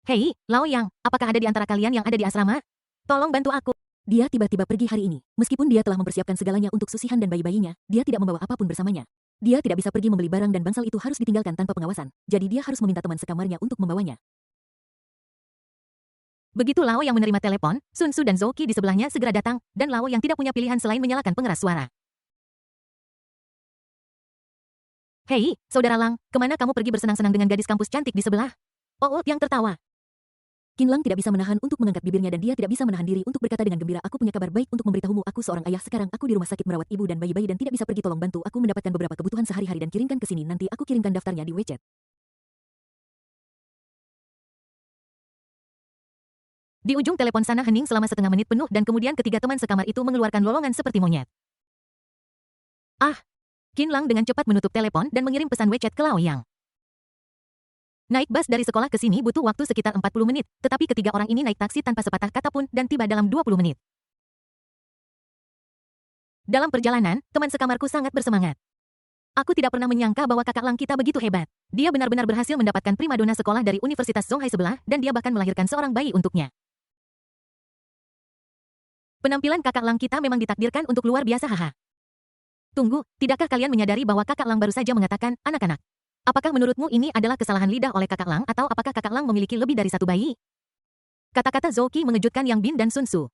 Hei, Lao Yang, apakah ada di antara kalian yang ada di asrama? Tolong bantu aku. Dia tiba-tiba pergi hari ini. Meskipun dia telah mempersiapkan segalanya untuk Susihan dan bayi-bayinya, dia tidak membawa apapun bersamanya. Dia tidak bisa pergi membeli barang dan bangsal itu harus ditinggalkan tanpa pengawasan, jadi dia harus meminta teman sekamarnya untuk membawanya. Begitu Lao Yang menerima telepon, Sun Tzu dan Zhou Qi di sebelahnya segera datang, dan Lao Yang tidak punya pilihan selain menyalakan pengeras suara. Hei, Saudara Lang, kemana kamu pergi bersenang-senang dengan gadis kampus cantik di sebelah? Oh, yang tertawa. Qin Lang tidak bisa menahan untuk mengangkat bibirnya dan dia tidak bisa menahan diri untuk berkata dengan gembira, aku punya kabar baik untuk memberitahumu, aku seorang ayah sekarang, aku di rumah sakit merawat ibu dan bayi-bayi dan tidak bisa pergi, tolong bantu aku mendapatkan beberapa kebutuhan sehari-hari dan kirimkan ke sini, nanti aku kirimkan daftarnya di WeChat. Di ujung telepon sana hening selama setengah menit penuh dan kemudian ketiga teman sekamar itu mengeluarkan lolongan seperti monyet. Ah! Qin Lang dengan cepat menutup telepon dan mengirim pesan WeChat ke Lao Yang. Naik bus dari sekolah ke sini butuh waktu sekitar 40 menit, tetapi ketiga orang ini naik taksi tanpa sepatah kata pun dan tiba dalam 20 menit. Dalam perjalanan, teman sekamarku sangat bersemangat. Aku tidak pernah menyangka bahwa kakak Lang kita begitu hebat. Dia benar-benar berhasil mendapatkan primadona sekolah dari Universitas Zonghai sebelah dan dia bahkan melahirkan seorang bayi untuknya. Penampilan kakak Lang kita memang ditakdirkan untuk luar biasa, haha. Tunggu, tidakkah kalian menyadari bahwa kakak Lang baru saja mengatakan, anak-anak? Apakah menurutmu ini adalah kesalahan lidah oleh kakak Lang atau apakah kakak Lang memiliki lebih dari satu bayi? Kata-kata Zhou Qi mengejutkan Yang Bin dan Sun Tzu.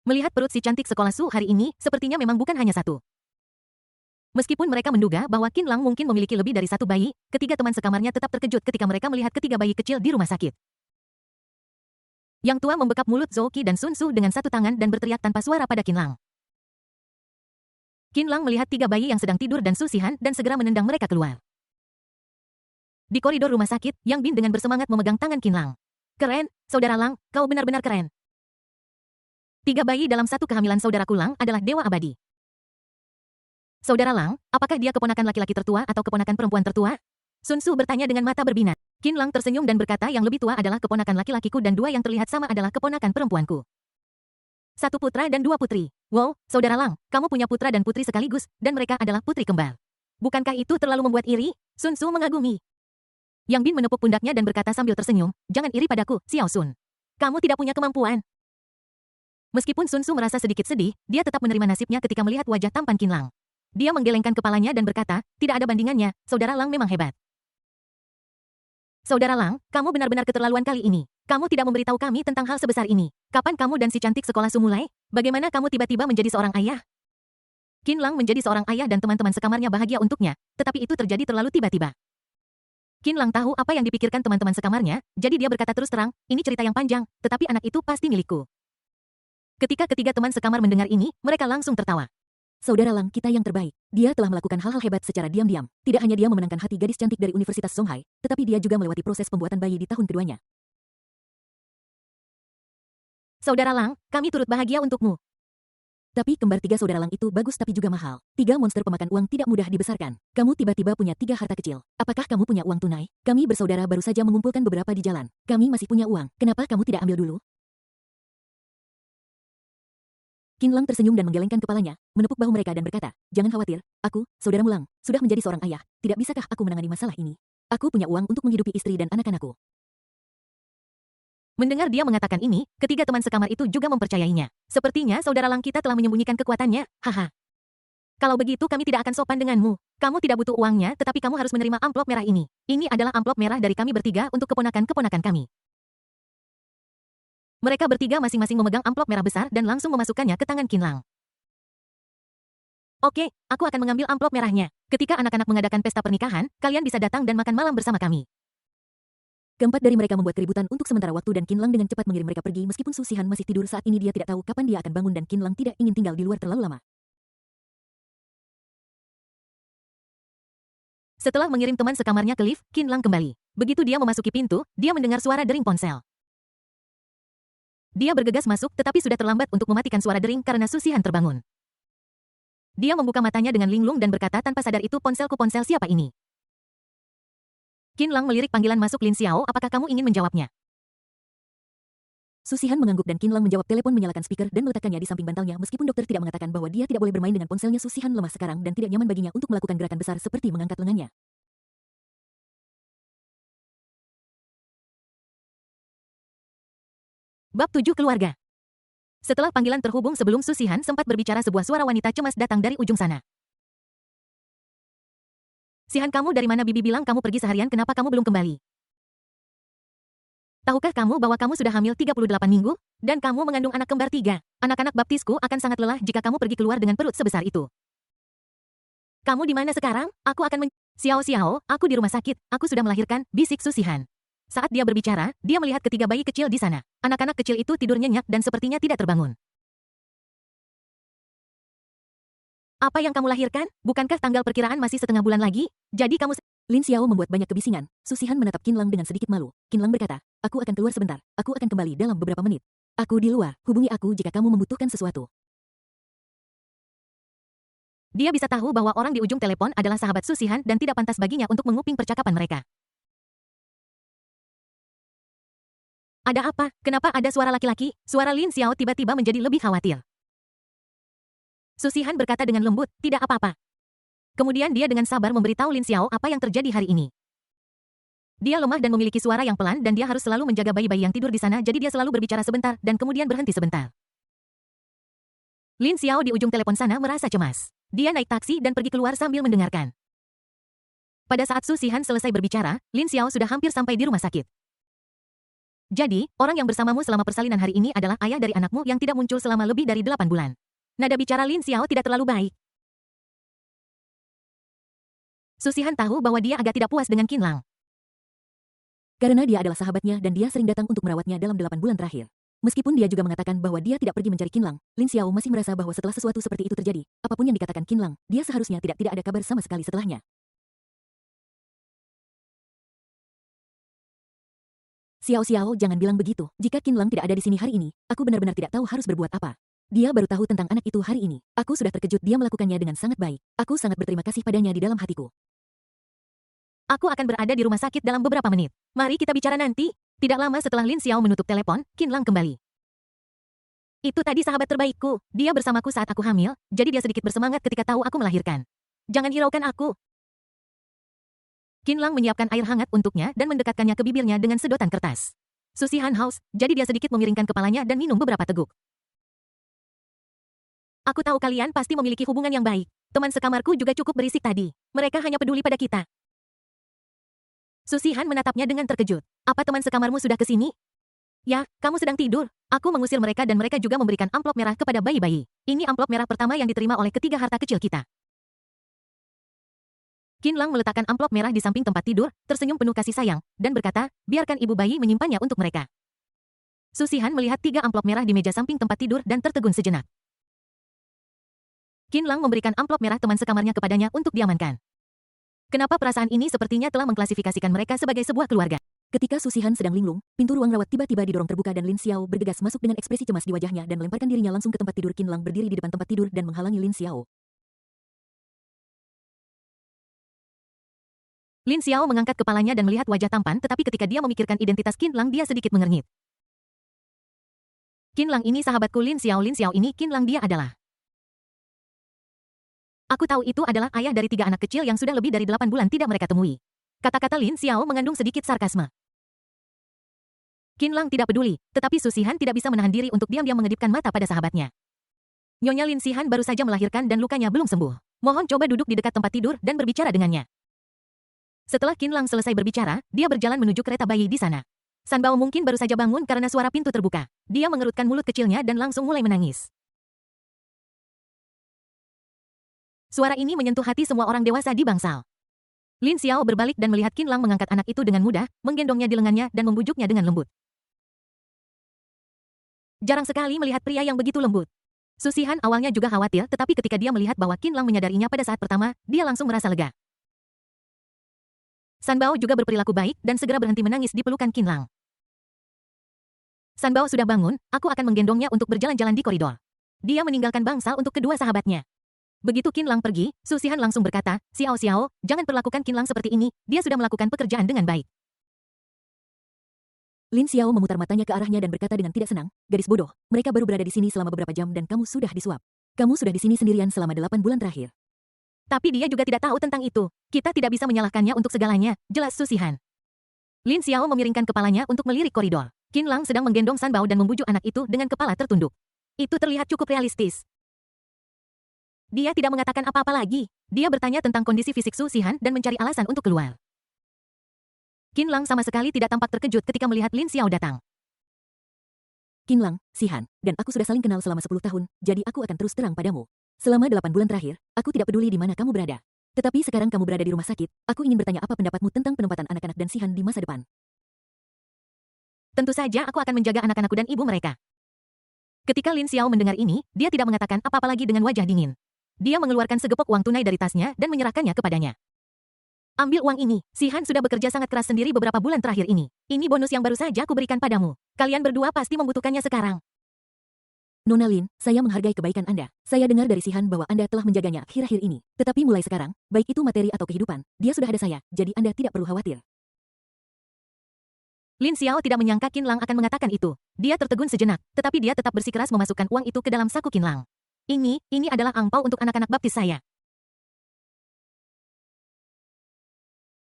Melihat perut si cantik sekolah Su hari ini, sepertinya memang bukan hanya satu. Meskipun mereka menduga bahwa Qin Lang mungkin memiliki lebih dari satu bayi, ketiga teman sekamarnya tetap terkejut ketika mereka melihat ketiga bayi kecil di rumah sakit. Yang tua membekap mulut Zhou Qi dan Sun Tzu dengan satu tangan dan berteriak tanpa suara pada Qin Lang. Qin Lang melihat tiga bayi yang sedang tidur dan Susihan dan segera menendang mereka keluar. Di koridor rumah sakit, Yang Bin dengan bersemangat memegang tangan Qin Lang. Keren, Saudara Lang, kau benar-benar keren. Tiga bayi dalam satu kehamilan saudaraku Lang adalah dewa abadi. Saudara Lang, apakah dia keponakan laki-laki tertua atau keponakan perempuan tertua? Sun Tzu bertanya dengan mata berbinar. Qin Lang tersenyum dan berkata yang lebih tua adalah keponakan laki-lakiku dan dua yang terlihat sama adalah keponakan perempuanku. Satu putra dan dua putri. Wow, Saudara Lang, kamu punya putra dan putri sekaligus, dan mereka adalah putri kembar. Bukankah itu terlalu membuat iri? Sun Tzu mengagumi. Yang Bin menepuk pundaknya dan berkata sambil tersenyum, jangan iri padaku, Xiao Sun. Kamu tidak punya kemampuan. Meskipun Sun Tzu merasa sedikit sedih, dia tetap menerima nasibnya ketika melihat wajah tampan Qin Lang. Dia menggelengkan kepalanya dan berkata, tidak ada bandingannya, Saudara Lang memang hebat. Saudara Lang, kamu benar-benar keterlaluan kali ini. Kamu tidak memberitahu kami tentang hal sebesar ini. Kapan kamu dan si cantik sekolah Su mulai? Bagaimana kamu tiba-tiba menjadi seorang ayah? Qin Lang menjadi seorang ayah dan teman-teman sekamarnya bahagia untuknya, tetapi itu terjadi terlalu tiba-tiba. Qin Lang tahu apa yang dipikirkan teman-teman sekamarnya, jadi dia berkata terus terang, ini cerita yang panjang, tetapi anak itu pasti milikku. Ketika ketiga teman sekamar mendengar ini, mereka langsung tertawa. Saudara Lang kita yang terbaik. Dia telah melakukan hal-hal hebat secara diam-diam. Tidak hanya dia memenangkan hati gadis cantik dari Universitas Zonghai, tetapi dia juga melewati proses pembuatan bayi di tahun keduanya. Saudara Lang, kami turut bahagia untukmu. Tapi kembar tiga saudara Lang itu bagus tapi juga mahal. 3 monster pemakan uang tidak mudah dibesarkan. Kamu tiba-tiba punya 3 harta kecil. Apakah kamu punya uang tunai? Kami bersaudara baru saja mengumpulkan beberapa di jalan. Kami masih punya uang. Kenapa kamu tidak ambil dulu? Qin Lang tersenyum dan menggelengkan kepalanya, menepuk bahu mereka dan berkata, jangan khawatir, aku, saudaramu Lang, sudah menjadi seorang ayah. Tidak bisakah aku menangani masalah ini? Aku punya uang untuk menghidupi istri dan anak-anakku. Mendengar dia mengatakan ini, ketiga teman sekamar itu juga mempercayainya. Sepertinya saudara Lang kita telah menyembunyikan kekuatannya, haha. Kalau begitu kami tidak akan sopan denganmu. Kamu tidak butuh uangnya, tetapi kamu harus menerima amplop merah ini. Ini adalah amplop merah dari kami bertiga untuk keponakan-keponakan kami. Mereka bertiga masing-masing memegang amplop merah besar dan langsung memasukkannya ke tangan Qin Lang. Oke, aku akan mengambil amplop merahnya. Ketika anak-anak mengadakan pesta pernikahan, kalian bisa datang dan makan malam bersama kami. Keempat dari mereka membuat keributan untuk sementara waktu dan Qin Lang dengan cepat mengirim mereka pergi meskipun Su Shihan masih tidur saat ini dia tidak tahu kapan dia akan bangun dan Qin Lang tidak ingin tinggal di luar terlalu lama. Setelah mengirim teman sekamarnya ke lift, Qin Lang kembali. Begitu dia memasuki pintu, dia mendengar suara dering ponsel. Dia bergegas masuk tetapi sudah terlambat untuk mematikan suara dering karena Su Shihan terbangun. Dia membuka matanya dengan linglung dan berkata tanpa sadar itu ponselku ponsel siapa ini? Qin Lang melirik panggilan masuk Lin Xiao, apakah kamu ingin menjawabnya? Su Shihan mengangguk dan Qin Lang menjawab telepon menyalakan speaker dan meletakkannya di samping bantalnya meskipun dokter tidak mengatakan bahwa dia tidak boleh bermain dengan ponselnya. Su Shihan lemah sekarang dan tidak nyaman baginya untuk melakukan gerakan besar seperti mengangkat lengannya. Bab 7 Keluarga. Setelah panggilan terhubung sebelum Su Shihan sempat berbicara sebuah suara wanita cemas datang dari ujung sana. Shihan kamu dari mana bibi bilang kamu pergi seharian kenapa kamu belum kembali? Tahukah kamu bahwa kamu sudah hamil 38 minggu? Dan kamu mengandung anak kembar 3. Anak-anak baptisku akan sangat lelah jika kamu pergi keluar dengan perut sebesar itu. Kamu di mana sekarang? Aku akan Xiao Xiao, aku di rumah sakit, aku sudah melahirkan, bisik Su Shihan. Saat dia berbicara, dia melihat ketiga bayi kecil di sana. Anak-anak kecil itu tidur nyenyak dan sepertinya tidak terbangun. Apa yang kamu lahirkan? Bukankah tanggal perkiraan masih setengah bulan lagi? Jadi kamu... Lin Xiao membuat banyak kebisingan. Su Shihan menatap Qin Lang dengan sedikit malu. Qin Lang berkata, aku akan keluar sebentar. Aku akan kembali dalam beberapa menit. Aku di luar. Hubungi aku jika kamu membutuhkan sesuatu. Dia bisa tahu bahwa orang di ujung telepon adalah sahabat Su Shihan dan tidak pantas baginya untuk menguping percakapan mereka. Ada apa? Kenapa ada suara laki-laki? Suara Lin Xiao tiba-tiba menjadi lebih khawatir. Su Shihan berkata dengan lembut, tidak apa-apa. Kemudian dia dengan sabar memberitahu Lin Xiao apa yang terjadi hari ini. Dia lemah dan memiliki suara yang pelan dan dia harus selalu menjaga bayi-bayi yang tidur di sana jadi dia selalu berbicara sebentar dan kemudian berhenti sebentar. Lin Xiao di ujung telepon sana merasa cemas. Dia naik taksi dan pergi keluar sambil mendengarkan. Pada saat Su Shihan selesai berbicara, Lin Xiao sudah hampir sampai di rumah sakit. Jadi, orang yang bersamamu selama persalinan hari ini adalah ayah dari anakmu yang tidak muncul selama lebih dari 8 bulan. Nada bicara Lin Xiao tidak terlalu baik. Su Shihan tahu bahwa dia agak tidak puas dengan Qin Lang. Karena dia adalah sahabatnya dan dia sering datang untuk merawatnya dalam 8 bulan terakhir. Meskipun dia juga mengatakan bahwa dia tidak pergi mencari Qin Lang, Lin Xiao masih merasa bahwa setelah sesuatu seperti itu terjadi, apapun yang dikatakan Qin Lang, dia seharusnya tidak ada kabar sama sekali setelahnya. Xiao Xiao, jangan bilang begitu. Jika Qin Lang tidak ada di sini hari ini, aku benar-benar tidak tahu harus berbuat apa. Dia baru tahu tentang anak itu hari ini. Aku sudah terkejut dia melakukannya dengan sangat baik. Aku sangat berterima kasih padanya di dalam hatiku. Aku akan berada di rumah sakit dalam beberapa menit. Mari kita bicara nanti. Tidak lama setelah Lin Xiao menutup telepon, Qin Lang kembali. Itu tadi sahabat terbaikku. Dia bersamaku saat aku hamil, jadi dia sedikit bersemangat ketika tahu aku melahirkan. Jangan hiraukan aku. Qin Lang menyiapkan air hangat untuknya dan mendekatkannya ke bibirnya dengan sedotan kertas. Su Shihan haus, jadi dia sedikit memiringkan kepalanya dan minum beberapa teguk. Aku tahu kalian pasti memiliki hubungan yang baik. Teman sekamarku juga cukup berisik tadi. Mereka hanya peduli pada kita. Su Shihan menatapnya dengan terkejut. Apa teman sekamarmu sudah ke sini? Ya, kamu sedang tidur. Aku mengusir mereka dan mereka juga memberikan amplop merah kepada bayi-bayi. Ini amplop merah pertama yang diterima oleh ketiga harta kecil kita. Qin Lang meletakkan amplop merah di samping tempat tidur, tersenyum penuh kasih sayang, dan berkata, biarkan ibu bayi menyimpannya untuk mereka. Su Shihan melihat 3 amplop merah di meja samping tempat tidur dan tertegun sejenak. Qin Lang memberikan amplop merah teman sekamarnya kepadanya untuk diamankan. Kenapa perasaan ini sepertinya telah mengklasifikasikan mereka sebagai sebuah keluarga? Ketika Susihan sedang linglung, pintu ruang rawat tiba-tiba didorong terbuka dan Lin Xiao bergegas masuk dengan ekspresi cemas di wajahnya dan melemparkan dirinya langsung ke tempat tidur. Qin Lang berdiri di depan tempat tidur dan menghalangi Lin Xiao. Lin Xiao mengangkat kepalanya dan melihat wajah tampan, tetapi ketika dia memikirkan identitas Qin Lang dia sedikit mengernyit. Qin Lang ini sahabatku. Lin Xiao ini Qin Lang, dia adalah. Aku tahu itu adalah ayah dari 3 anak kecil yang sudah lebih dari 8 bulan tidak mereka temui. Kata-kata Lin Xiao mengandung sedikit sarkasme. Qin Lang tidak peduli, tetapi Susihan tidak bisa menahan diri untuk diam-diam mengedipkan mata pada sahabatnya. Nyonya Lin Xihan baru saja melahirkan dan lukanya belum sembuh. Mohon coba duduk di dekat tempat tidur dan berbicara dengannya. Setelah Qin Lang selesai berbicara, dia berjalan menuju kereta bayi di sana. San Bao mungkin baru saja bangun karena suara pintu terbuka. Dia mengerutkan mulut kecilnya dan langsung mulai menangis. Suara ini menyentuh hati semua orang dewasa di bangsal. Lin Xiao berbalik dan melihat Qin Lang mengangkat anak itu dengan mudah, menggendongnya di lengannya dan membujuknya dengan lembut. Jarang sekali melihat pria yang begitu lembut. Susihan awalnya juga khawatir, tetapi ketika dia melihat bahwa Qin Lang menyadarinya pada saat pertama, dia langsung merasa lega. San Bao juga berperilaku baik dan segera berhenti menangis di pelukan Qin Lang. San Bao sudah bangun, aku akan menggendongnya untuk berjalan-jalan di koridor. Dia meninggalkan bangsal untuk kedua sahabatnya. Begitu Qin Lang pergi, Susihan langsung berkata, Xiao Xiao, jangan perlakukan Qin Lang seperti ini, dia sudah melakukan pekerjaan dengan baik. Lin Xiao memutar matanya ke arahnya dan berkata dengan tidak senang, gadis bodoh, mereka baru berada di sini selama beberapa jam dan kamu sudah disuap. Kamu sudah di sini sendirian selama 8 bulan terakhir. Tapi dia juga tidak tahu tentang itu. Kita tidak bisa menyalahkannya untuk segalanya, jelas Susihan. Lin Xiao memiringkan kepalanya untuk melirik koridor. Qin Lang sedang menggendong San Bao dan membujuk anak itu dengan kepala tertunduk. Itu terlihat cukup realistis. Dia tidak mengatakan apa-apa lagi. Dia bertanya tentang kondisi fisik Susihan dan mencari alasan untuk keluar. Qin Lang sama sekali tidak tampak terkejut ketika melihat Lin Xiao datang. Qin Lang, Sihan, dan aku sudah saling kenal selama 10 tahun, jadi aku akan terus terang padamu. Selama 8 bulan terakhir, aku tidak peduli di mana kamu berada. Tetapi sekarang kamu berada di rumah sakit, aku ingin bertanya apa pendapatmu tentang penempatan anak-anak dan Sihan di masa depan. Tentu saja aku akan menjaga anak-anakku dan ibu mereka. Ketika Lin Xiao mendengar ini, dia tidak mengatakan apa-apa lagi dengan wajah dingin. Dia mengeluarkan segepok uang tunai dari tasnya dan menyerahkannya kepadanya. Ambil uang ini, Sihan sudah bekerja sangat keras sendiri beberapa bulan terakhir ini. Ini bonus yang baru saja aku berikan padamu. Kalian berdua pasti membutuhkannya sekarang. Nona Lin, saya menghargai kebaikan Anda. Saya dengar dari Sihan bahwa Anda telah menjaganya akhir-akhir ini. Tetapi mulai sekarang, baik itu materi atau kehidupan, dia sudah ada saya, jadi Anda tidak perlu khawatir. Lin Xiao tidak menyangka Qin Lang akan mengatakan itu. Dia tertegun sejenak, tetapi dia tetap bersikeras memasukkan uang itu ke dalam saku Qin Lang. Ini adalah angpau untuk anak-anak baptis saya.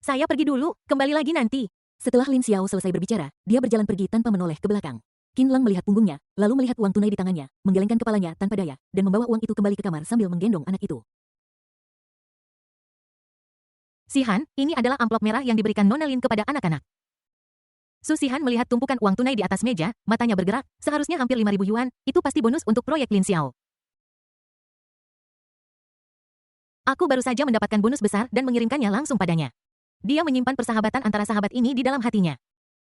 Saya pergi dulu, kembali lagi nanti. Setelah Lin Xiao selesai berbicara, dia berjalan pergi tanpa menoleh ke belakang. Qin Lang melihat punggungnya, lalu melihat uang tunai di tangannya, menggelengkan kepalanya tanpa daya, dan membawa uang itu kembali ke kamar sambil menggendong anak itu. Sihan, ini adalah amplop merah yang diberikan Nona Lin kepada anak-anak. Su Sihan melihat tumpukan uang tunai di atas meja, matanya bergerak, seharusnya hampir 5.000 yuan, itu pasti bonus untuk proyek Lin Xiao. Aku baru saja mendapatkan bonus besar dan mengirimkannya langsung padanya. Dia menyimpan persahabatan antara sahabat ini di dalam hatinya.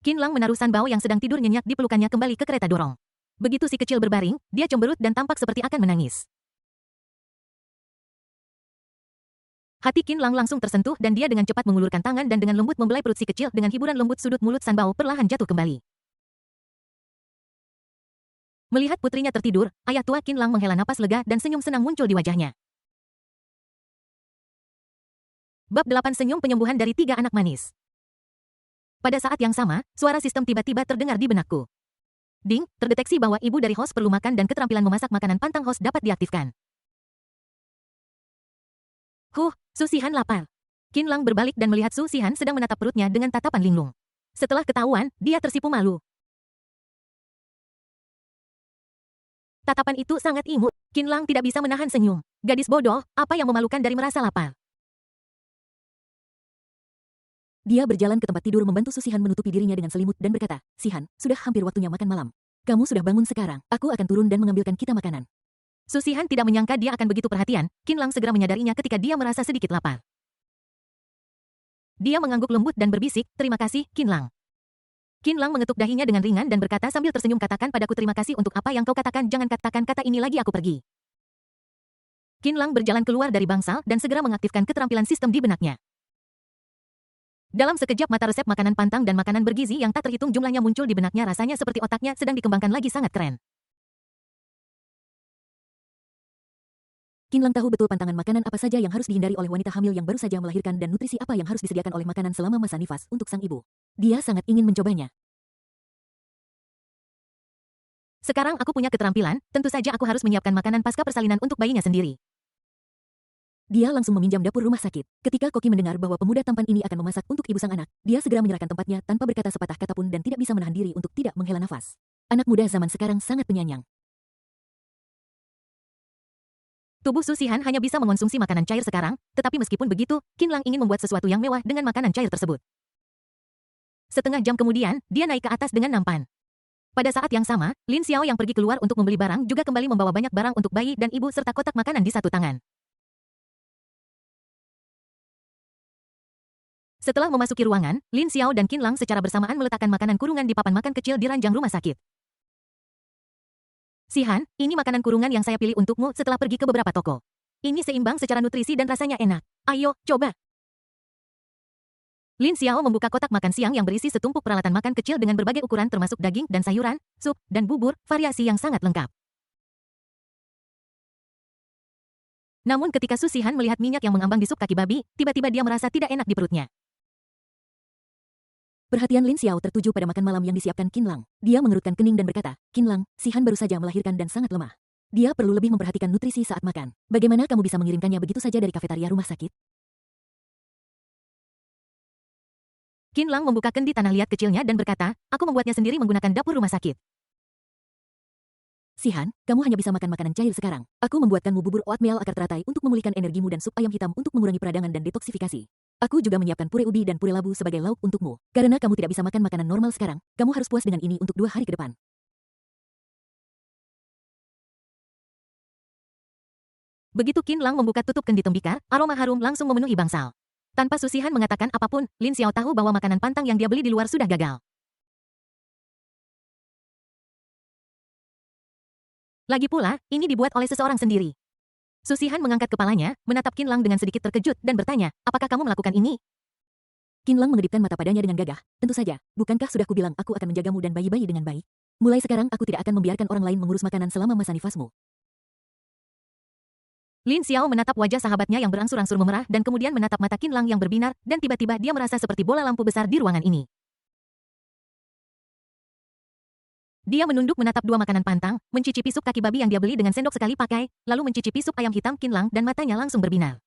Qin Lang menaruh San Bao yang sedang tidur nyenyak di pelukannya kembali ke kereta dorong. Begitu si kecil berbaring, dia cemberut dan tampak seperti akan menangis. Hati Qin Lang langsung tersentuh dan dia dengan cepat mengulurkan tangan dan dengan lembut membelai perut si kecil dengan hiburan lembut sudut mulut San Bao perlahan jatuh kembali. Melihat putrinya tertidur, ayah tua Qin Lang menghela napas lega dan senyum senang muncul di wajahnya. Bab 8 Senyum Penyembuhan dari 3 Anak Manis. Pada saat yang sama, suara sistem tiba-tiba terdengar di benakku. Ding, terdeteksi bahwa ibu dari host perlu makan dan keterampilan memasak makanan pantang host dapat diaktifkan. Su Sihan lapar. Qin Lang berbalik dan melihat Su Sihan sedang menatap perutnya dengan tatapan linglung. Setelah ketahuan, dia tersipu malu. Tatapan itu sangat imut. Qin Lang tidak bisa menahan senyum. Gadis bodoh, apa yang memalukan dari merasa lapar? Dia berjalan ke tempat tidur membantu Susihan menutupi dirinya dengan selimut dan berkata, Sihan, sudah hampir waktunya makan malam. Kamu sudah bangun sekarang, aku akan turun dan mengambilkan kita makanan. Susihan tidak menyangka dia akan begitu perhatian, Qin Lang segera menyadarinya ketika dia merasa sedikit lapar. Dia mengangguk lembut dan berbisik, terima kasih, Qin Lang. Qin Lang mengetuk dahinya dengan ringan dan berkata sambil tersenyum, katakan padaku terima kasih untuk apa yang kau katakan, jangan katakan kata ini lagi, aku pergi. Qin Lang berjalan keluar dari bangsal dan segera mengaktifkan keterampilan sistem di benaknya. Dalam sekejap mata resep makanan pantang dan makanan bergizi yang tak terhitung jumlahnya muncul di benaknya, rasanya seperti otaknya sedang dikembangkan lagi, sangat keren. Qinlang tahu betul pantangan makanan apa saja yang harus dihindari oleh wanita hamil yang baru saja melahirkan dan nutrisi apa yang harus disediakan oleh makanan selama masa nifas untuk sang ibu. Dia sangat ingin mencobanya. Sekarang aku punya keterampilan, tentu saja aku harus menyiapkan makanan pasca persalinan untuk bayinya sendiri. Dia langsung meminjam dapur rumah sakit. Ketika Koki mendengar bahwa pemuda tampan ini akan memasak untuk ibu sang anak, dia segera menyerahkan tempatnya tanpa berkata sepatah kata pun dan tidak bisa menahan diri untuk tidak menghela nafas. Anak muda zaman sekarang sangat penyayang. Tubuh Su Xihan hanya bisa mengonsumsi makanan cair sekarang, tetapi meskipun begitu, Qinlang ingin membuat sesuatu yang mewah dengan makanan cair tersebut. Setengah jam kemudian, dia naik ke atas dengan nampan. Pada saat yang sama, Lin Xiao yang pergi keluar untuk membeli barang juga kembali membawa banyak barang untuk bayi dan ibu serta kotak makanan di satu tangan. Setelah memasuki ruangan, Lin Xiao dan Qinlang secara bersamaan meletakkan makanan kurungan di papan makan kecil di ranjang rumah sakit. Xihan, ini makanan kurungan yang saya pilih untukmu setelah pergi ke beberapa toko. Ini seimbang secara nutrisi dan rasanya enak. Ayo, coba. Lin Xiao membuka kotak makan siang yang berisi setumpuk peralatan makan kecil dengan berbagai ukuran termasuk daging dan sayuran, sup, dan bubur, variasi yang sangat lengkap. Namun ketika Su Xihan melihat minyak yang mengambang di sup kaki babi, tiba-tiba dia merasa tidak enak di perutnya. Perhatian Lin Xiao tertuju pada makan malam yang disiapkan Qinlang. Dia mengerutkan kening dan berkata, Qinlang, Xihan baru saja melahirkan dan sangat lemah. Dia perlu lebih memperhatikan nutrisi saat makan. Bagaimana kamu bisa mengirimkannya begitu saja dari kafetaria rumah sakit? Qinlang membuka kendi tanah liat kecilnya dan berkata, aku membuatnya sendiri menggunakan dapur rumah sakit. Xihan, kamu hanya bisa makan makanan cair sekarang. Aku membuatkanmu bubur oatmeal akar teratai untuk memulihkan energimu dan sup ayam hitam untuk mengurangi peradangan dan detoksifikasi. Aku juga menyiapkan pure ubi dan pure labu sebagai lauk untukmu. Karena kamu tidak bisa makan makanan normal sekarang, kamu harus puas dengan ini untuk 2 hari ke depan. Begitu Qinlang membuka tutup kendi tembikar, aroma harum langsung memenuhi bangsal. Tanpa Su Xihan mengatakan apapun, Lin Xiao tahu bahwa makanan pantang yang dia beli di luar sudah gagal. Lagi pula, ini dibuat oleh seseorang sendiri. Su Xihan mengangkat kepalanya, menatap Qinlang dengan sedikit terkejut dan bertanya, apakah kamu melakukan ini? Qinlang mengedipkan mata padanya dengan gagah. Tentu saja, bukankah sudah kubilang aku akan menjagamu dan bayi-bayi dengan baik? Mulai sekarang aku tidak akan membiarkan orang lain mengurus makanan selama masa nifasmu. Lin Xiao menatap wajah sahabatnya yang berangsur-angsur memerah dan kemudian menatap mata Qinlang yang berbinar dan tiba-tiba dia merasa seperti bola lampu besar di ruangan ini. Dia menunduk menatap 2 makanan pantang, mencicipi sup kaki babi yang dia beli dengan sendok sekali pakai, lalu mencicipi sup ayam hitam Qinlang dan matanya langsung berbinar.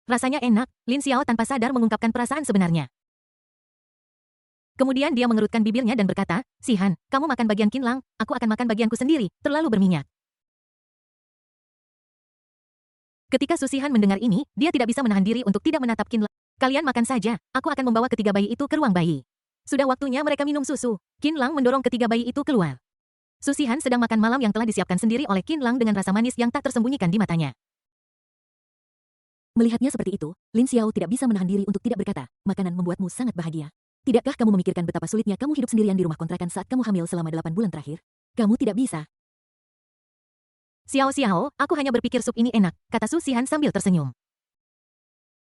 Rasanya enak, Lin Xiao tanpa sadar mengungkapkan perasaan sebenarnya. Kemudian dia mengerutkan bibirnya dan berkata, Xihan, kamu makan bagian Qinlang, aku akan makan bagianku sendiri, terlalu berminyak. Ketika Su Xihan mendengar ini, dia tidak bisa menahan diri untuk tidak menatap Qinlang. Kalian makan saja, aku akan membawa ketiga bayi itu ke ruang bayi. Sudah waktunya mereka minum susu. Qinlang mendorong ketiga bayi itu keluar. Su Xihan sedang makan malam yang telah disiapkan sendiri oleh Qinlang dengan rasa manis yang tak tersembunyikan di matanya. Melihatnya seperti itu, Lin Xiao tidak bisa menahan diri untuk tidak berkata, makanan membuatmu sangat bahagia. Tidakkah kamu memikirkan betapa sulitnya kamu hidup sendirian di rumah kontrakan saat kamu hamil selama 8 bulan terakhir? Kamu tidak bisa. Xiao Xiao, aku hanya berpikir sup ini enak, kata Su Xihan sambil tersenyum.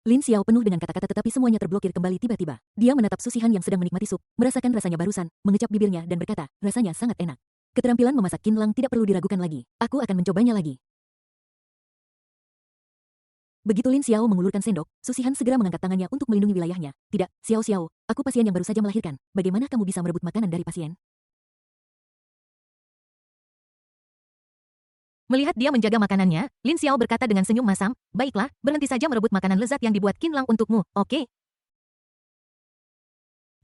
Lin Xiao penuh dengan kata-kata tetapi semuanya terblokir kembali tiba-tiba. Dia menatap Su Xihan yang sedang menikmati sup, merasakan rasanya barusan, mengecap bibirnya dan berkata, rasanya sangat enak. Keterampilan memasak Qinlang tidak perlu diragukan lagi. Aku akan mencobanya lagi. Begitu Lin Xiao mengulurkan sendok, Su Xihan segera mengangkat tangannya untuk melindungi wilayahnya. Tidak, Xiao Xiao, aku pasien yang baru saja melahirkan. Bagaimana kamu bisa merebut makanan dari pasien? Melihat dia menjaga makanannya, Lin Xiao berkata dengan senyum masam, baiklah, berhenti saja merebut makanan lezat yang dibuat Qinlang untukmu, oke?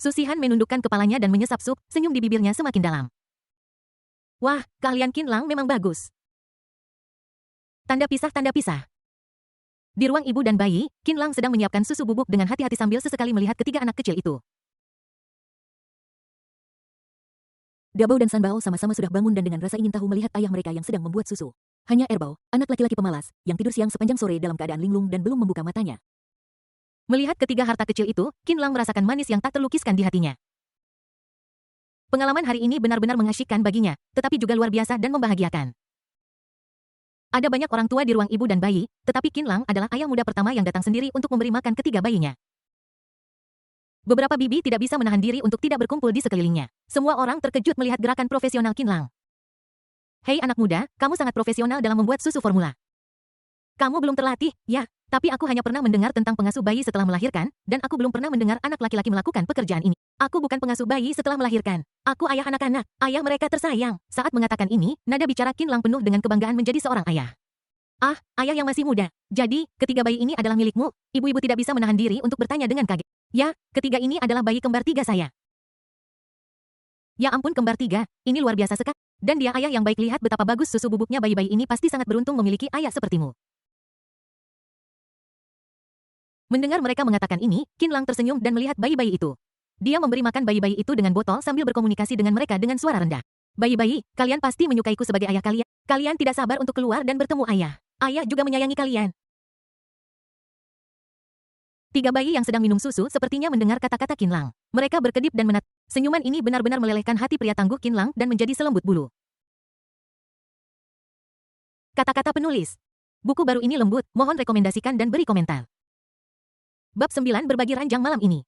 Su Xihan menundukkan kepalanya dan menyesap sup, senyum di bibirnya semakin dalam. Wah, keahlian Qinlang memang bagus. Tanda pisah, tanda pisah. Di ruang ibu dan bayi, Qinlang sedang menyiapkan susu bubuk dengan hati-hati sambil sesekali melihat ketiga anak kecil itu. Dabao dan Sanbao sama-sama sudah bangun dan dengan rasa ingin tahu melihat ayah mereka yang sedang membuat susu. Hanya Erbao, anak laki-laki pemalas, yang tidur siang sepanjang sore dalam keadaan linglung dan belum membuka matanya. Melihat ketiga harta kecil itu, Qinlang merasakan manis yang tak terlukiskan di hatinya. Pengalaman hari ini benar-benar mengasyikkan baginya, tetapi juga luar biasa dan membahagiakan. Ada banyak orang tua di ruang ibu dan bayi, tetapi Qin Lang adalah ayah muda pertama yang datang sendiri untuk memberi makan ketiga bayinya. Beberapa bibi tidak bisa menahan diri untuk tidak berkumpul di sekelilingnya. Semua orang terkejut melihat gerakan profesional Qin Lang. Hei anak muda, kamu sangat profesional dalam membuat susu formula. Kamu belum terlatih, ya, tapi aku hanya pernah mendengar tentang pengasuh bayi setelah melahirkan, dan aku belum pernah mendengar anak laki-laki melakukan pekerjaan ini. Aku bukan pengasuh bayi setelah melahirkan. Aku ayah anak-anak, ayah mereka tersayang. Saat mengatakan ini, nada bicara Qin Lang penuh dengan kebanggaan menjadi seorang ayah. Ah, ayah yang masih muda. Jadi, ketiga bayi ini adalah milikmu? Ibu-ibu tidak bisa menahan diri untuk bertanya dengan kaget. Ya, ketiga ini adalah bayi kembar tiga saya. Ya ampun kembar tiga, ini luar biasa sekali. Dan dia ayah yang baik, lihat betapa bagus susu bubuknya, bayi-bayi ini pasti sangat beruntung memiliki ayah sepertimu. Mendengar mereka mengatakan ini, Qin Lang tersenyum dan melihat bayi-bayi itu. Dia memberi makan bayi-bayi itu dengan botol sambil berkomunikasi dengan mereka dengan suara rendah. Bayi-bayi, kalian pasti menyukaiku sebagai ayah kalian. Kalian tidak sabar untuk keluar dan bertemu ayah. Ayah juga menyayangi kalian. Tiga bayi yang sedang minum susu sepertinya mendengar kata-kata Qin Lang. Mereka berkedip dan menatap. Senyuman ini benar-benar melelehkan hati pria tangguh Qin Lang dan menjadi selembut bulu. Kata-kata penulis. Buku baru ini lembut, mohon rekomendasikan dan beri komentar. Bab 9 berbagi ranjang malam ini.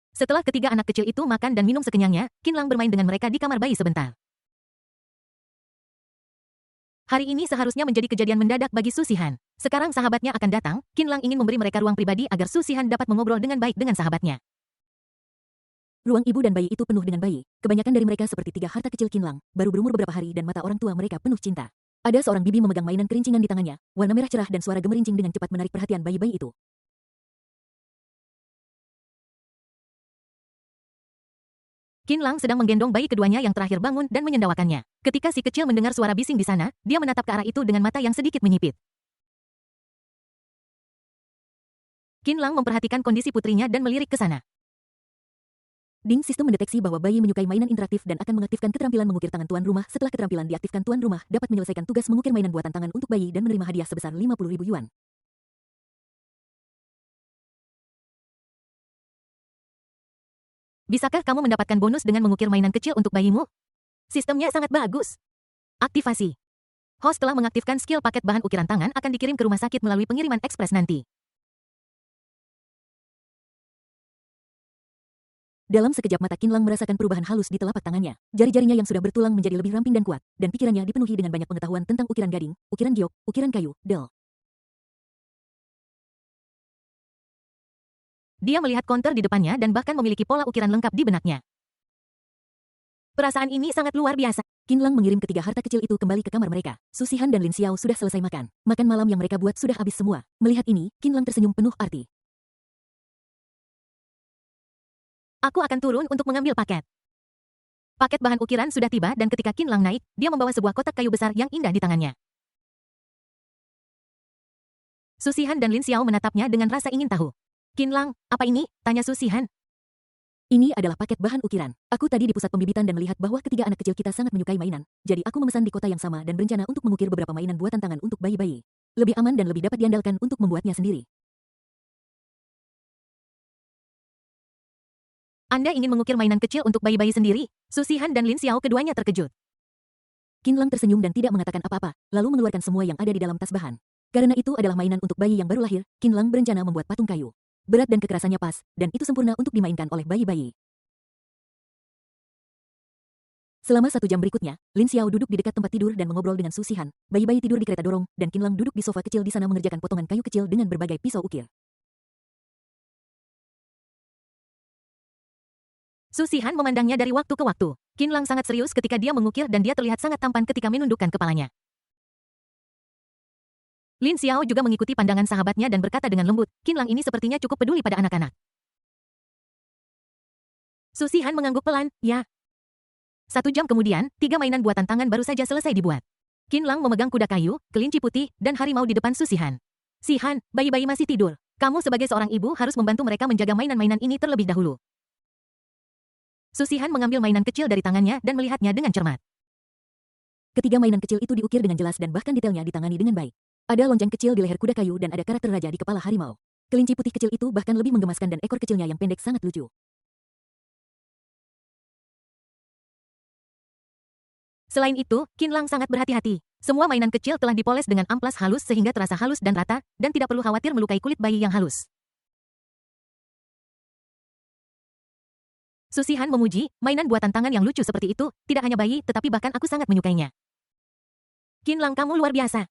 Setelah ketiga anak kecil itu makan dan minum sekenyangnya, Qin Lang bermain dengan mereka di kamar bayi sebentar. Hari ini seharusnya menjadi kejadian mendadak bagi Su Shihan. Sekarang sahabatnya akan datang, Qin Lang ingin memberi mereka ruang pribadi agar Su Shihan dapat mengobrol dengan baik dengan sahabatnya. Ruang ibu dan bayi itu penuh dengan bayi. Kebanyakan dari mereka seperti tiga harta kecil Qin Lang, baru berumur beberapa hari dan mata orang tua mereka penuh cinta. Ada seorang bibi memegang mainan kerincingan di tangannya, warna merah cerah dan suara gemerincing dengan cepat menarik perhatian bayi-bayi itu. Qin Lang sedang menggendong bayi keduanya yang terakhir bangun dan menyendawakannya. Ketika si kecil mendengar suara bising di sana, dia menatap ke arah itu dengan mata yang sedikit menyipit. Qin Lang memperhatikan kondisi putrinya dan melirik ke sana. Ding, sistem mendeteksi bahwa bayi menyukai mainan interaktif dan akan mengaktifkan keterampilan mengukir tangan tuan rumah. Setelah keterampilan diaktifkan, tuan rumah dapat menyelesaikan tugas mengukir mainan buatan tangan untuk bayi dan menerima hadiah sebesar 50.000 yuan. Bisakah kamu mendapatkan bonus dengan mengukir mainan kecil untuk bayimu? Sistemnya sangat bagus. Aktivasi. Host telah mengaktifkan skill paket bahan ukiran tangan akan dikirim ke rumah sakit melalui pengiriman ekspres nanti. Dalam sekejap mata Qin Lang merasakan perubahan halus di telapak tangannya. Jari-jarinya yang sudah bertulang menjadi lebih ramping dan kuat, dan pikirannya dipenuhi dengan banyak pengetahuan tentang ukiran gading, ukiran giok, ukiran kayu, del. Dia melihat konter di depannya dan bahkan memiliki pola ukiran lengkap di benaknya. Perasaan ini sangat luar biasa. Qin Lang mengirim ketiga harta kecil itu kembali ke kamar mereka. Su Shihan dan Lin Xiao sudah selesai makan. Makan malam yang mereka buat sudah habis semua. Melihat ini, Qin Lang tersenyum penuh arti. Aku akan turun untuk mengambil paket. Paket bahan ukiran sudah tiba dan ketika Qin Lang naik, dia membawa sebuah kotak kayu besar yang indah di tangannya. Su Shihan dan Lin Xiao menatapnya dengan rasa ingin tahu. Qin Lang, apa ini? Tanya Su Shihan. Ini adalah paket bahan ukiran. Aku tadi di pusat pembibitan dan melihat bahwa ketiga anak kecil kita sangat menyukai mainan. Jadi aku memesan di kota yang sama dan berencana untuk mengukir beberapa mainan buatan tangan untuk bayi-bayi. Lebih aman dan lebih dapat diandalkan untuk membuatnya sendiri. Anda ingin mengukir mainan kecil untuk bayi-bayi sendiri? Su Shihan dan Lin Xiao keduanya terkejut. Qin Lang tersenyum dan tidak mengatakan apa-apa, lalu mengeluarkan semua yang ada di dalam tas bahan. Karena itu adalah mainan untuk bayi yang baru lahir, Qin Lang berencana membuat patung kayu. Berat dan kekerasannya pas, dan itu sempurna untuk dimainkan oleh bayi-bayi. Selama 1 jam berikutnya, Lin Xiao duduk di dekat tempat tidur dan mengobrol dengan Su Shihan. Bayi-bayi tidur di kereta dorong, dan Qin Lang duduk di sofa kecil di sana mengerjakan potongan kayu kecil dengan berbagai pisau ukir. Su Shihan memandangnya dari waktu ke waktu. Qin Lang sangat serius ketika dia mengukir dan dia terlihat sangat tampan ketika menundukkan kepalanya. Lin Xiao juga mengikuti pandangan sahabatnya dan berkata dengan lembut, Qin Lang ini sepertinya cukup peduli pada anak-anak. Su Shihan mengangguk pelan, ya. 1 jam kemudian, 3 mainan buatan tangan baru saja selesai dibuat. Qin Lang memegang kuda kayu, kelinci putih, dan harimau di depan Su Shihan. Shihan, bayi-bayi masih tidur. Kamu sebagai seorang ibu harus membantu mereka menjaga mainan-mainan ini terlebih dahulu. Su Shihan mengambil mainan kecil dari tangannya dan melihatnya dengan cermat. Ketiga mainan kecil itu diukir dengan jelas dan bahkan detailnya ditangani dengan baik. Ada lonceng kecil di leher kuda kayu dan ada karakter raja di kepala harimau. Kelinci putih kecil itu bahkan lebih menggemaskan dan ekor kecilnya yang pendek sangat lucu. Selain itu, Qinlang sangat berhati-hati. Semua mainan kecil telah dipoles dengan amplas halus sehingga terasa halus dan rata, dan tidak perlu khawatir melukai kulit bayi yang halus. Susihan memuji, mainan buatan tangan yang lucu seperti itu, tidak hanya bayi tetapi bahkan aku sangat menyukainya. Qinlang, kamu luar biasa.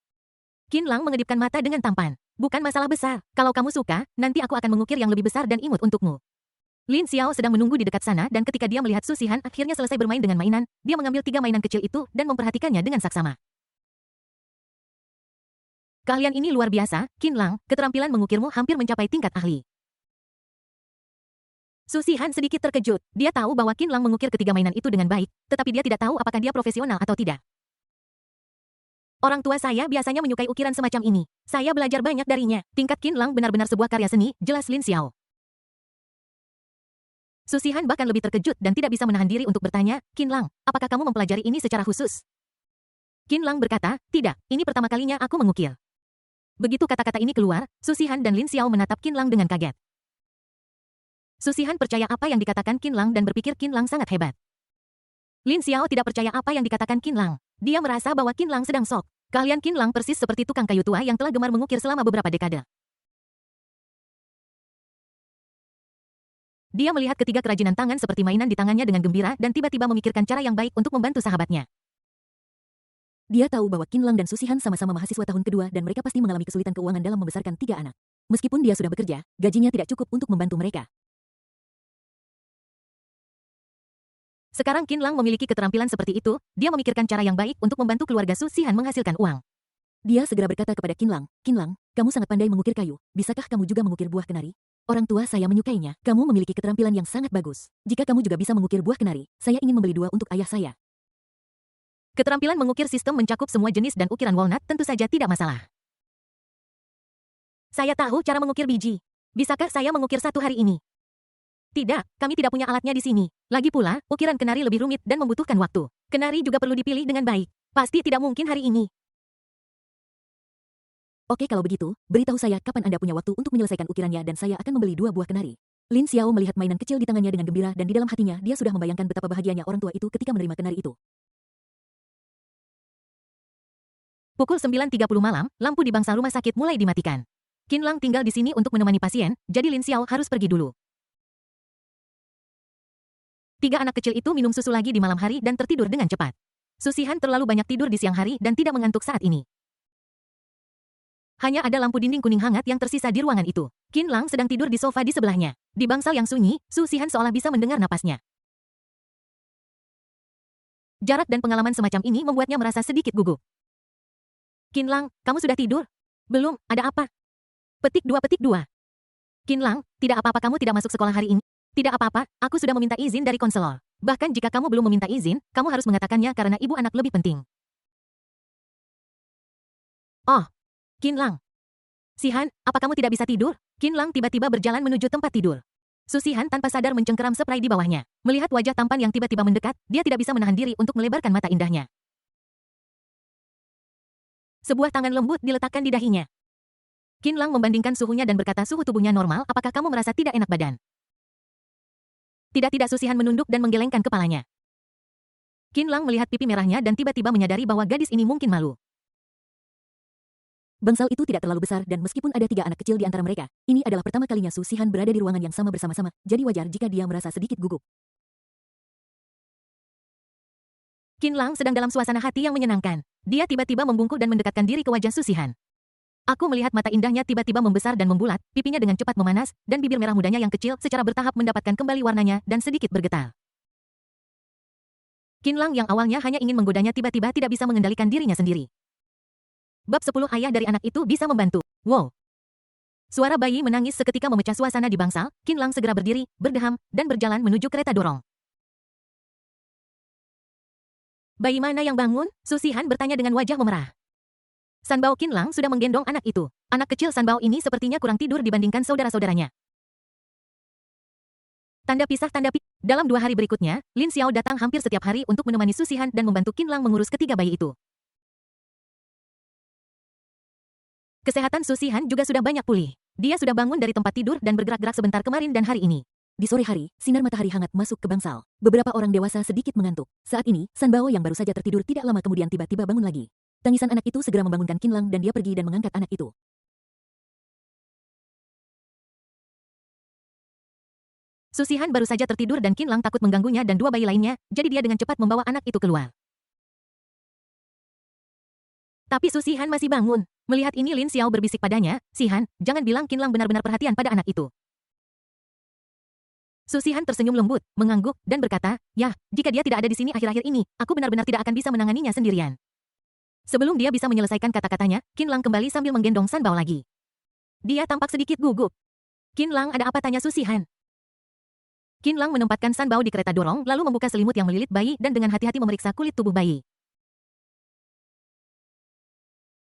Qinlang mengedipkan mata dengan tampan. Bukan masalah besar, kalau kamu suka, nanti aku akan mengukir yang lebih besar dan imut untukmu. Lin Xiao sedang menunggu di dekat sana dan ketika dia melihat Susihan akhirnya selesai bermain dengan mainan, dia mengambil 3 mainan kecil itu dan memperhatikannya dengan saksama. Keahlian ini luar biasa, Qinlang, keterampilan mengukirmu hampir mencapai tingkat ahli. Susihan sedikit terkejut, dia tahu bahwa Qinlang mengukir ketiga mainan itu dengan baik, tetapi dia tidak tahu apakah dia profesional atau tidak. Orang tua saya biasanya menyukai ukiran semacam ini. Saya belajar banyak darinya. Tingkat Qinlang benar-benar sebuah karya seni, jelas Lin Xiao. Susihan bahkan lebih terkejut dan tidak bisa menahan diri untuk bertanya, Qinlang, apakah kamu mempelajari ini secara khusus? Qinlang berkata, tidak, ini pertama kalinya aku mengukir. Begitu kata-kata ini keluar, Susihan dan Lin Xiao menatap Qinlang dengan kaget. Susihan percaya apa yang dikatakan Qinlang dan berpikir Qinlang sangat hebat. Lin Xiao tidak percaya apa yang dikatakan Qinlang. Dia merasa bahwa Qinlang sedang sok. Keahlian Qinlang persis seperti tukang kayu tua yang telah gemar mengukir selama beberapa dekade. Dia melihat ketiga kerajinan tangan seperti mainan di tangannya dengan gembira dan tiba-tiba memikirkan cara yang baik untuk membantu sahabatnya. Dia tahu bahwa Qinlang dan Susihan sama-sama mahasiswa tahun kedua dan mereka pasti mengalami kesulitan keuangan dalam membesarkan 3 anak. Meskipun dia sudah bekerja, gajinya tidak cukup untuk membantu mereka. Sekarang Qinlang memiliki keterampilan seperti itu, dia memikirkan cara yang baik untuk membantu keluarga Susihan menghasilkan uang. Dia segera berkata kepada Qinlang, Qinlang, kamu sangat pandai mengukir kayu, bisakah kamu juga mengukir buah kenari? Orang tua saya menyukainya, kamu memiliki keterampilan yang sangat bagus. Jika kamu juga bisa mengukir buah kenari, saya ingin membeli 2 untuk ayah saya. Keterampilan mengukir sistem mencakup semua jenis dan ukiran walnut tentu saja tidak masalah. Saya tahu cara mengukir biji. Bisakah saya mengukir 1 hari ini? Tidak, kami tidak punya alatnya di sini. Lagi pula, ukiran kenari lebih rumit dan membutuhkan waktu. Kenari juga perlu dipilih dengan baik. Pasti tidak mungkin hari ini. Oke, kalau begitu, beritahu saya kapan Anda punya waktu untuk menyelesaikan ukirannya dan saya akan membeli 2 buah kenari. Lin Xiao melihat mainan kecil di tangannya dengan gembira dan di dalam hatinya dia sudah membayangkan betapa bahagianya orang tua itu ketika menerima kenari itu. Pukul 9.30 malam, lampu di bangsal rumah sakit mulai dimatikan. Qinlang tinggal di sini untuk menemani pasien, jadi Lin Xiao harus pergi dulu. 3 anak kecil itu minum susu lagi di malam hari dan tertidur dengan cepat. Susihan terlalu banyak tidur di siang hari dan tidak mengantuk saat ini. Hanya ada lampu dinding kuning hangat yang tersisa di ruangan itu. Qinlang sedang tidur di sofa di sebelahnya. Di bangsal yang sunyi, Susihan seolah bisa mendengar napasnya. Jarak dan pengalaman semacam ini membuatnya merasa sedikit gugup. Qinlang, kamu sudah tidur? Belum, ada apa? Petik 2. Qinlang, tidak apa-apa kamu tidak masuk sekolah hari ini? Tidak apa-apa, aku sudah meminta izin dari konselor. Bahkan jika kamu belum meminta izin, kamu harus mengatakannya karena ibu anak lebih penting. Oh, Qinlang. Sihan, apa kamu tidak bisa tidur? Qinlang tiba-tiba berjalan menuju tempat tidur. Susihan tanpa sadar mencengkeram spray di bawahnya. Melihat wajah tampan yang tiba-tiba mendekat, dia tidak bisa menahan diri untuk melebarkan mata indahnya. Sebuah tangan lembut diletakkan di dahinya. Qinlang membandingkan suhunya dan berkata suhu tubuhnya normal, apakah kamu merasa tidak enak badan? Tidak Susihan menunduk dan menggelengkan kepalanya. Qinlang melihat pipi merahnya dan tiba-tiba menyadari bahwa gadis ini mungkin malu. Bangsal itu tidak terlalu besar dan meskipun ada 3 anak kecil di antara mereka, ini adalah pertama kalinya Susihan berada di ruangan yang sama bersama-sama, jadi wajar jika dia merasa sedikit gugup. Qinlang sedang dalam suasana hati yang menyenangkan. Dia tiba-tiba membungkuk dan mendekatkan diri ke wajah Susihan. Aku melihat mata indahnya tiba-tiba membesar dan membulat, pipinya dengan cepat memanas, dan bibir merah mudanya yang kecil secara bertahap mendapatkan kembali warnanya dan sedikit bergetar. Qinlang yang awalnya hanya ingin menggodanya tiba-tiba tidak bisa mengendalikan dirinya sendiri. Bab 10 ayah dari anak itu bisa membantu. Wow. Suara bayi menangis seketika memecah suasana di bangsal, Qinlang segera berdiri, berdeham, dan berjalan menuju kereta dorong. Bayi mana yang bangun? Susihan bertanya dengan wajah memerah. Sanbao Qinlang sudah menggendong anak itu. Anak kecil Sanbao ini sepertinya kurang tidur dibandingkan saudara-saudaranya. Tanda pisah. Dalam 2 hari berikutnya, Lin Xiao datang hampir setiap hari untuk menemani Susihan dan membantu Qinlang mengurus ketiga bayi itu. Kesehatan Susihan juga sudah banyak pulih. Dia sudah bangun dari tempat tidur dan bergerak-gerak sebentar kemarin dan hari ini. Di sore hari, sinar matahari hangat masuk ke bangsal. Beberapa orang dewasa sedikit mengantuk. Saat ini, Sanbao yang baru saja tertidur tidak lama kemudian tiba-tiba bangun lagi. Tangisan anak itu segera membangunkan Qinlang dan dia pergi dan mengangkat anak itu. Susihan baru saja tertidur dan Qinlang takut mengganggunya dan dua bayi lainnya, jadi dia dengan cepat membawa anak itu keluar. Tapi Susihan masih bangun. Melihat ini Lin Xiao berbisik padanya, "Sihan, jangan bilang Qinlang benar-benar perhatian pada anak itu." Susihan tersenyum lembut, mengangguk, dan berkata, "Yah, jika dia tidak ada di sini akhir-akhir ini, aku benar-benar tidak akan bisa menanganinya sendirian." Sebelum dia bisa menyelesaikan kata-katanya, Qinlang kembali sambil menggendong Sanbao lagi. Dia tampak sedikit gugup. "Qinlang, ada apa?" tanya Susihan. Qinlang menempatkan Sanbao di kereta dorong lalu membuka selimut yang melilit bayi dan dengan hati-hati memeriksa kulit tubuh bayi.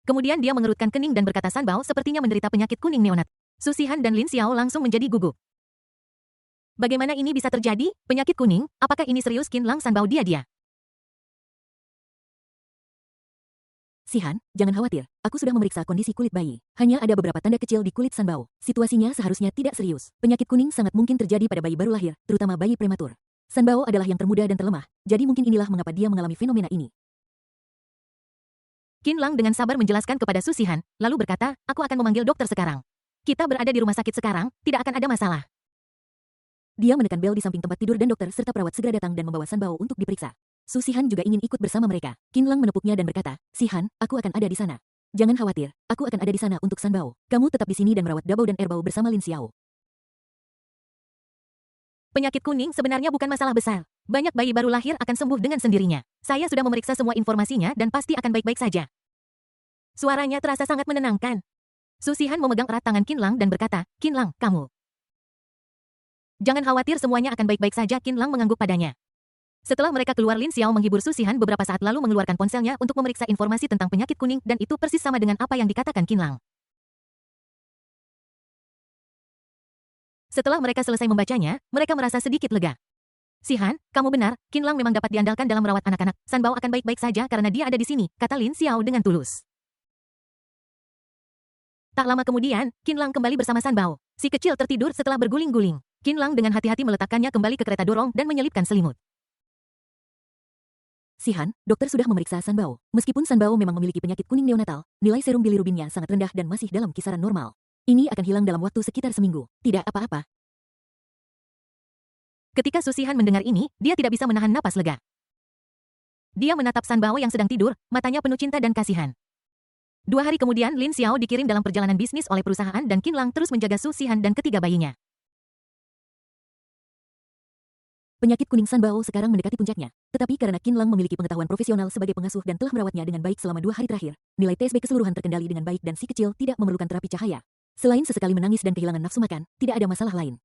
Kemudian dia mengerutkan kening dan berkata, "Sanbao sepertinya menderita penyakit kuning neonat." Susihan dan Lin Xiao langsung menjadi gugup. Bagaimana ini bisa terjadi? Penyakit kuning? Apakah ini serius? Qinlang, Sanbao dia. "Sihan, jangan khawatir. Aku sudah memeriksa kondisi kulit bayi. Hanya ada beberapa tanda kecil di kulit Sanbao. Situasinya seharusnya tidak serius. Penyakit kuning sangat mungkin terjadi pada bayi baru lahir, terutama bayi prematur. Sanbao adalah yang termuda dan terlemah, jadi mungkin inilah mengapa dia mengalami fenomena ini." Qinlang dengan sabar menjelaskan kepada Susihan, lalu berkata, "Aku akan memanggil dokter sekarang. Kita berada di rumah sakit sekarang, tidak akan ada masalah." Dia menekan bel di samping tempat tidur dan dokter serta perawat segera datang dan membawa Sanbao untuk diperiksa. Susihan juga ingin ikut bersama mereka. Qinlang menepuknya dan berkata, "Sihan, aku akan ada di sana. Jangan khawatir, aku akan ada di sana untuk Sanbao. Kamu tetap di sini dan merawat Dabao dan Erbao bersama Lin Xiao." Penyakit kuning sebenarnya bukan masalah besar. Banyak bayi baru lahir akan sembuh dengan sendirinya. Saya sudah memeriksa semua informasinya dan pasti akan baik-baik saja. Suaranya terasa sangat menenangkan. Susihan memegang erat tangan Qinlang dan berkata, "Qinlang, kamu. Jangan khawatir, semuanya akan baik-baik saja." Qinlang mengangguk padanya. Setelah mereka keluar, Lin Xiao menghibur Susihan beberapa saat lalu mengeluarkan ponselnya untuk memeriksa informasi tentang penyakit kuning dan itu persis sama dengan apa yang dikatakan Qinlang. Setelah mereka selesai membacanya, mereka merasa sedikit lega. "Sihan, kamu benar, Qinlang memang dapat diandalkan dalam merawat anak-anak. Sanbao akan baik-baik saja karena dia ada di sini," kata Lin Xiao dengan tulus. Tak lama kemudian, Qinlang kembali bersama Sanbao. Si kecil tertidur setelah berguling-guling. Qinlang dengan hati-hati meletakkannya kembali ke kereta dorong dan menyelipkan selimut. "Sihan, dokter sudah memeriksa Sanbao. Meskipun Sanbao memang memiliki penyakit kuning neonatal, nilai serum bilirubinnya sangat rendah dan masih dalam kisaran normal. Ini akan hilang dalam waktu sekitar seminggu. Tidak apa-apa." Ketika Susihan mendengar ini, dia tidak bisa menahan napas lega. Dia menatap Sanbao yang sedang tidur, matanya penuh cinta dan kasihan. 2 hari kemudian, Lin Xiao dikirim dalam perjalanan bisnis oleh perusahaan dan Qinlang terus menjaga Susihan dan ketiga bayinya. Penyakit kuning Sanbao sekarang mendekati puncaknya. Tetapi karena Qinlang memiliki pengetahuan profesional sebagai pengasuh dan telah merawatnya dengan baik selama 2 hari terakhir, nilai TSB keseluruhan terkendali dengan baik dan si kecil tidak memerlukan terapi cahaya. Selain sesekali menangis dan kehilangan nafsu makan, tidak ada masalah lain.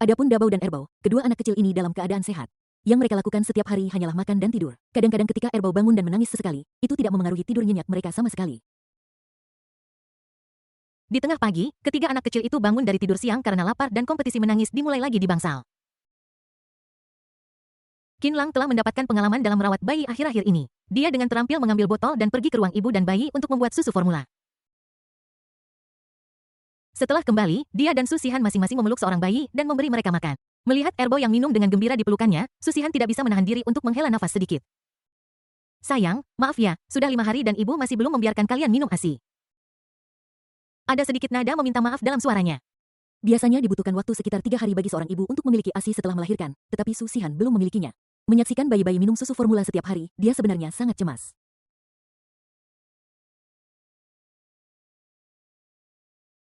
Adapun Dabao dan Erbao, kedua anak kecil ini dalam keadaan sehat. Yang mereka lakukan setiap hari hanyalah makan dan tidur. Kadang-kadang ketika Erbao bangun dan menangis sesekali, itu tidak memengaruhi tidur nyenyak mereka sama sekali. Di tengah pagi, ketiga anak kecil itu bangun dari tidur siang karena lapar dan kompetisi menangis dimulai lagi di bangsal. Qinlang telah mendapatkan pengalaman dalam merawat bayi akhir-akhir ini. Dia dengan terampil mengambil botol dan pergi ke ruang ibu dan bayi untuk membuat susu formula. Setelah kembali, dia dan Susihan masing-masing memeluk seorang bayi dan memberi mereka makan. Melihat Erbao yang minum dengan gembira di pelukannya, Susihan tidak bisa menahan diri untuk menghela nafas sedikit. "Sayang, maaf ya, sudah 5 hari dan ibu masih belum membiarkan kalian minum ASI." Ada sedikit nada meminta maaf dalam suaranya. Biasanya dibutuhkan waktu sekitar 3 hari bagi seorang ibu untuk memiliki ASI setelah melahirkan, tetapi Susihan belum memilikinya. Menyaksikan bayi-bayi minum susu formula setiap hari, dia sebenarnya sangat cemas.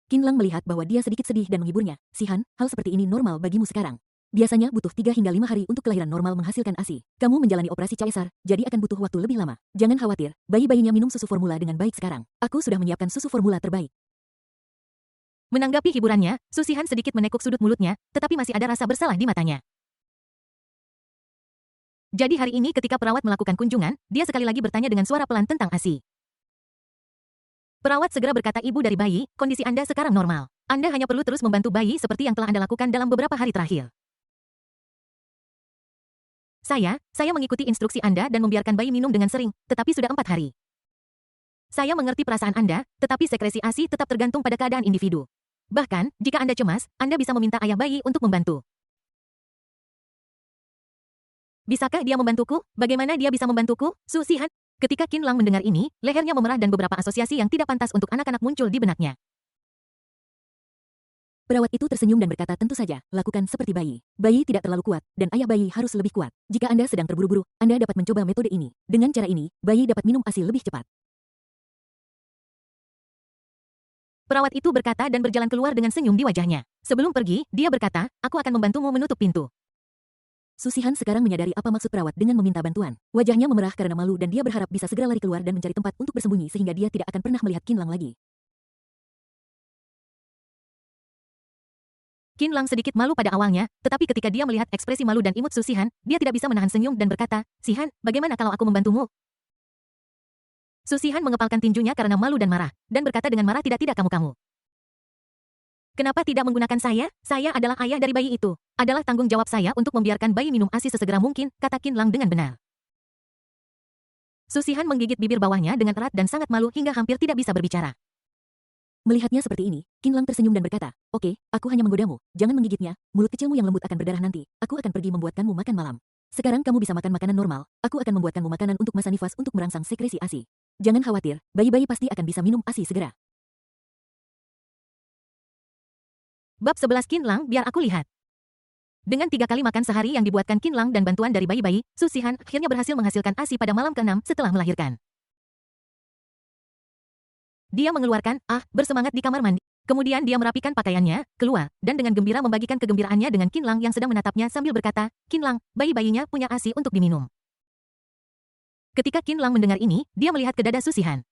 Qinlang melihat bahwa dia sedikit sedih dan menghiburnya. "Sihan, hal seperti ini normal bagimu sekarang. Biasanya butuh 3 hingga 5 hari untuk kelahiran normal menghasilkan ASI. Kamu menjalani operasi caesar, jadi akan butuh waktu lebih lama. Jangan khawatir, bayi-bayinya minum susu formula dengan baik sekarang. Aku sudah menyiapkan susu formula terbaik." Menanggapi hiburannya, Susihan sedikit menekuk sudut mulutnya, tetapi masih ada rasa bersalah di matanya. Jadi hari ini ketika perawat melakukan kunjungan, dia sekali lagi bertanya dengan suara pelan tentang ASI. Perawat segera berkata, "Ibu dari bayi, kondisi Anda sekarang normal. Anda hanya perlu terus membantu bayi seperti yang telah Anda lakukan dalam beberapa hari terakhir." Saya mengikuti instruksi Anda dan membiarkan bayi minum dengan sering, tetapi sudah 4 hari. Saya mengerti perasaan Anda, tetapi sekresi ASI tetap tergantung pada keadaan individu. Bahkan, jika Anda cemas, Anda bisa meminta ayah bayi untuk membantu. Bisakah dia membantuku? Bagaimana dia bisa membantuku? Su Xihan. Ketika Qin Lang mendengar ini, lehernya memerah dan beberapa asosiasi yang tidak pantas untuk anak-anak muncul di benaknya. Perawat itu tersenyum dan berkata tentu saja, lakukan seperti bayi. Bayi tidak terlalu kuat, dan ayah bayi harus lebih kuat. Jika Anda sedang terburu-buru, Anda dapat mencoba metode ini. Dengan cara ini, bayi dapat minum ASI lebih cepat. Perawat itu berkata dan berjalan keluar dengan senyum di wajahnya. Sebelum pergi, dia berkata, aku akan membantumu menutup pintu. Su Xihan sekarang menyadari apa maksud perawat dengan meminta bantuan. Wajahnya memerah karena malu dan dia berharap bisa segera lari keluar dan mencari tempat untuk bersembunyi sehingga dia tidak akan pernah melihat Qin Lang lagi. Qin Lang sedikit malu pada awalnya, tetapi ketika dia melihat ekspresi malu dan imut Su Xihan, dia tidak bisa menahan senyum dan berkata, Xihan, bagaimana kalau aku membantumu? Su Xihan mengepalkan tinjunya karena malu dan marah, dan berkata dengan marah tidak kamu-kamu. Kenapa tidak menggunakan saya? Saya adalah ayah dari bayi itu. Adalah tanggung jawab saya untuk membiarkan bayi minum ASI sesegera mungkin, kata Qin Lang dengan benar. Su Xihan menggigit bibir bawahnya dengan erat dan sangat malu hingga hampir tidak bisa berbicara. Melihatnya seperti ini, Qin Lang tersenyum dan berkata, oke, aku hanya menggodamu, jangan menggigitnya, mulut kecilmu yang lembut akan berdarah nanti, aku akan pergi membuatkanmu makan malam. Sekarang kamu bisa makan makanan normal, aku akan membuatkanmu makanan untuk masa nifas untuk merangsang sekresi ASI. Jangan khawatir, bayi-bayi pasti akan bisa minum ASI segera. Bab 11 Qin Lang, biar aku lihat. Dengan 3 kali makan sehari yang dibuatkan Qin Lang dan bantuan dari bayi-bayi, Su Xihan akhirnya berhasil menghasilkan ASI pada malam ke-6 setelah melahirkan. Dia mengeluarkan, bersemangat di kamar mandi. Kemudian dia merapikan pakaiannya, keluar, dan dengan gembira membagikan kegembiraannya dengan Qin Lang yang sedang menatapnya sambil berkata, Qin Lang, bayi-bayinya punya ASI untuk diminum. Ketika Qin Lang mendengar ini, dia melihat ke dada Su Xihan.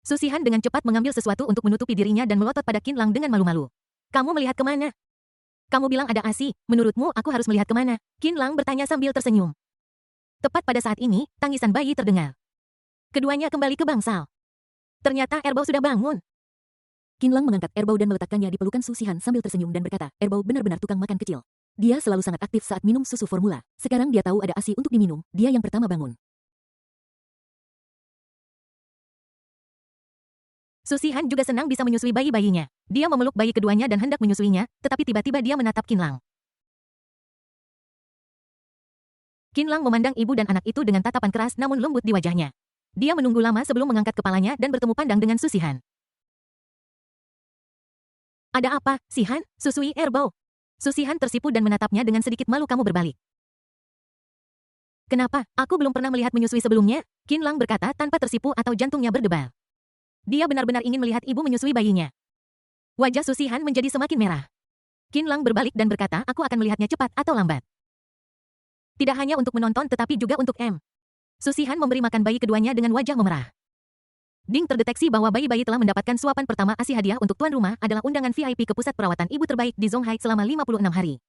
Su Xihan dengan cepat mengambil sesuatu untuk menutupi dirinya dan melotot pada Qin Lang dengan malu-malu. Kamu melihat kemana? Kamu bilang ada ASI, menurutmu aku harus melihat kemana? Qin Lang bertanya sambil tersenyum. Tepat pada saat ini, tangisan bayi terdengar. Keduanya kembali ke bangsal. Ternyata Erbau sudah bangun. Qin Lang mengangkat Erbau dan meletakkannya di pelukan Su Xihan sambil tersenyum dan berkata, Erbau benar-benar tukang makan kecil. Dia selalu sangat aktif saat minum susu formula. Sekarang dia tahu ada ASI untuk diminum, dia yang pertama bangun. Su Xihan juga senang bisa menyusui bayi-bayinya. Dia memeluk bayi keduanya dan hendak menyusuinya, tetapi tiba-tiba dia menatap Qin Lang. Qin Lang memandang ibu dan anak itu dengan tatapan keras namun lembut di wajahnya. Dia menunggu lama sebelum mengangkat kepalanya dan bertemu pandang dengan Su Xihan. Ada apa, Xihan? Susui Erbau. Su Xihan tersipu dan menatapnya dengan sedikit malu kamu berbalik. Kenapa? Aku belum pernah melihat menyusui sebelumnya, Qin Lang berkata tanpa tersipu atau jantungnya berdebar. Dia benar-benar ingin melihat ibu menyusui bayinya. Wajah Su Xihan menjadi semakin merah. Qin Lang berbalik dan berkata aku akan melihatnya cepat atau lambat. Tidak hanya untuk menonton tetapi juga untuk Su Xihan memberi makan bayi keduanya dengan wajah memerah. Ding terdeteksi bahwa bayi-bayi telah mendapatkan suapan pertama ASI hadiah untuk tuan rumah adalah undangan VIP ke pusat perawatan ibu terbaik di Zonghai selama 56 hari.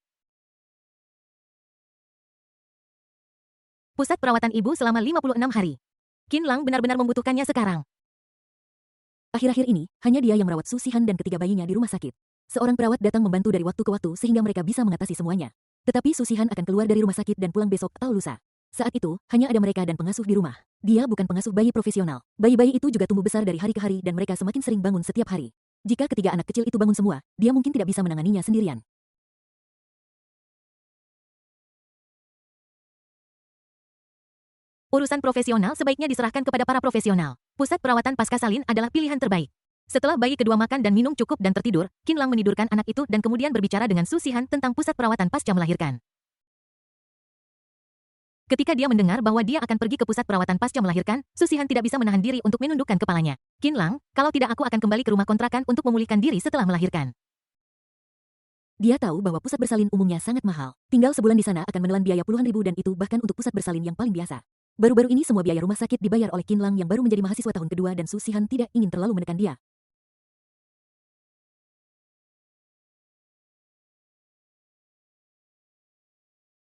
Pusat perawatan ibu selama 56 hari. Qin Lang benar-benar membutuhkannya sekarang. Akhir-akhir ini, hanya dia yang merawat Su Xihan dan ketiga bayinya di rumah sakit. Seorang perawat datang membantu dari waktu ke waktu sehingga mereka bisa mengatasi semuanya. Tetapi Su Xihan akan keluar dari rumah sakit dan pulang besok atau lusa. Saat itu, hanya ada mereka dan pengasuh di rumah. Dia bukan pengasuh bayi profesional. Bayi-bayi itu juga tumbuh besar dari hari ke hari dan mereka semakin sering bangun setiap hari. Jika ketiga anak kecil itu bangun semua, dia mungkin tidak bisa menanganinya sendirian. Urusan profesional sebaiknya diserahkan kepada para profesional. Pusat perawatan pasca salin adalah pilihan terbaik. Setelah bayi kedua makan dan minum cukup dan tertidur, Qin Lang menidurkan anak itu dan kemudian berbicara dengan Su Xihan tentang pusat perawatan pasca melahirkan. Ketika dia mendengar bahwa dia akan pergi ke pusat perawatan pasca melahirkan, Su Xihan tidak bisa menahan diri untuk menundukkan kepalanya. Qin Lang, kalau tidak aku akan kembali ke rumah kontrakan untuk memulihkan diri setelah melahirkan. Dia tahu bahwa pusat bersalin umumnya sangat mahal. Tinggal sebulan di sana akan menelan biaya puluhan ribu dan itu bahkan untuk pusat bersalin yang paling biasa. Baru-baru ini semua biaya rumah sakit dibayar oleh Qin Lang yang baru menjadi mahasiswa tahun kedua dan Su Xihan tidak ingin terlalu menekan dia.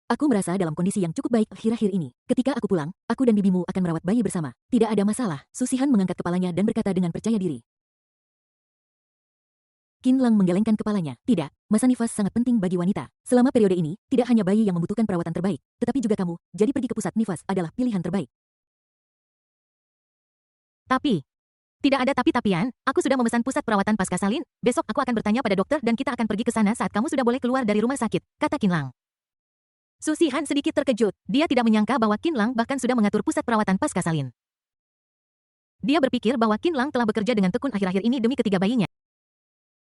Aku merasa dalam kondisi yang cukup baik akhir-akhir ini. Ketika aku pulang, aku dan bibimu akan merawat bayi bersama. Tidak ada masalah. Su Xihan mengangkat kepalanya dan berkata dengan percaya diri. Qin Lang menggelengkan kepalanya. Tidak, masa nifas sangat penting bagi wanita. Selama periode ini, tidak hanya bayi yang membutuhkan perawatan terbaik, tetapi juga kamu, jadi pergi ke pusat nifas adalah pilihan terbaik. Tapi, Tidak ada tapi-tapian, aku sudah memesan pusat perawatan pasca salin, besok aku akan bertanya pada dokter dan kita akan pergi ke sana saat kamu sudah boleh keluar dari rumah sakit, kata Qin Lang. Su Sihan sedikit terkejut, dia tidak menyangka bahwa Qin Lang bahkan sudah mengatur pusat perawatan pasca salin. Dia berpikir bahwa Qin Lang telah bekerja dengan tekun akhir-akhir ini demi ketiga bayinya,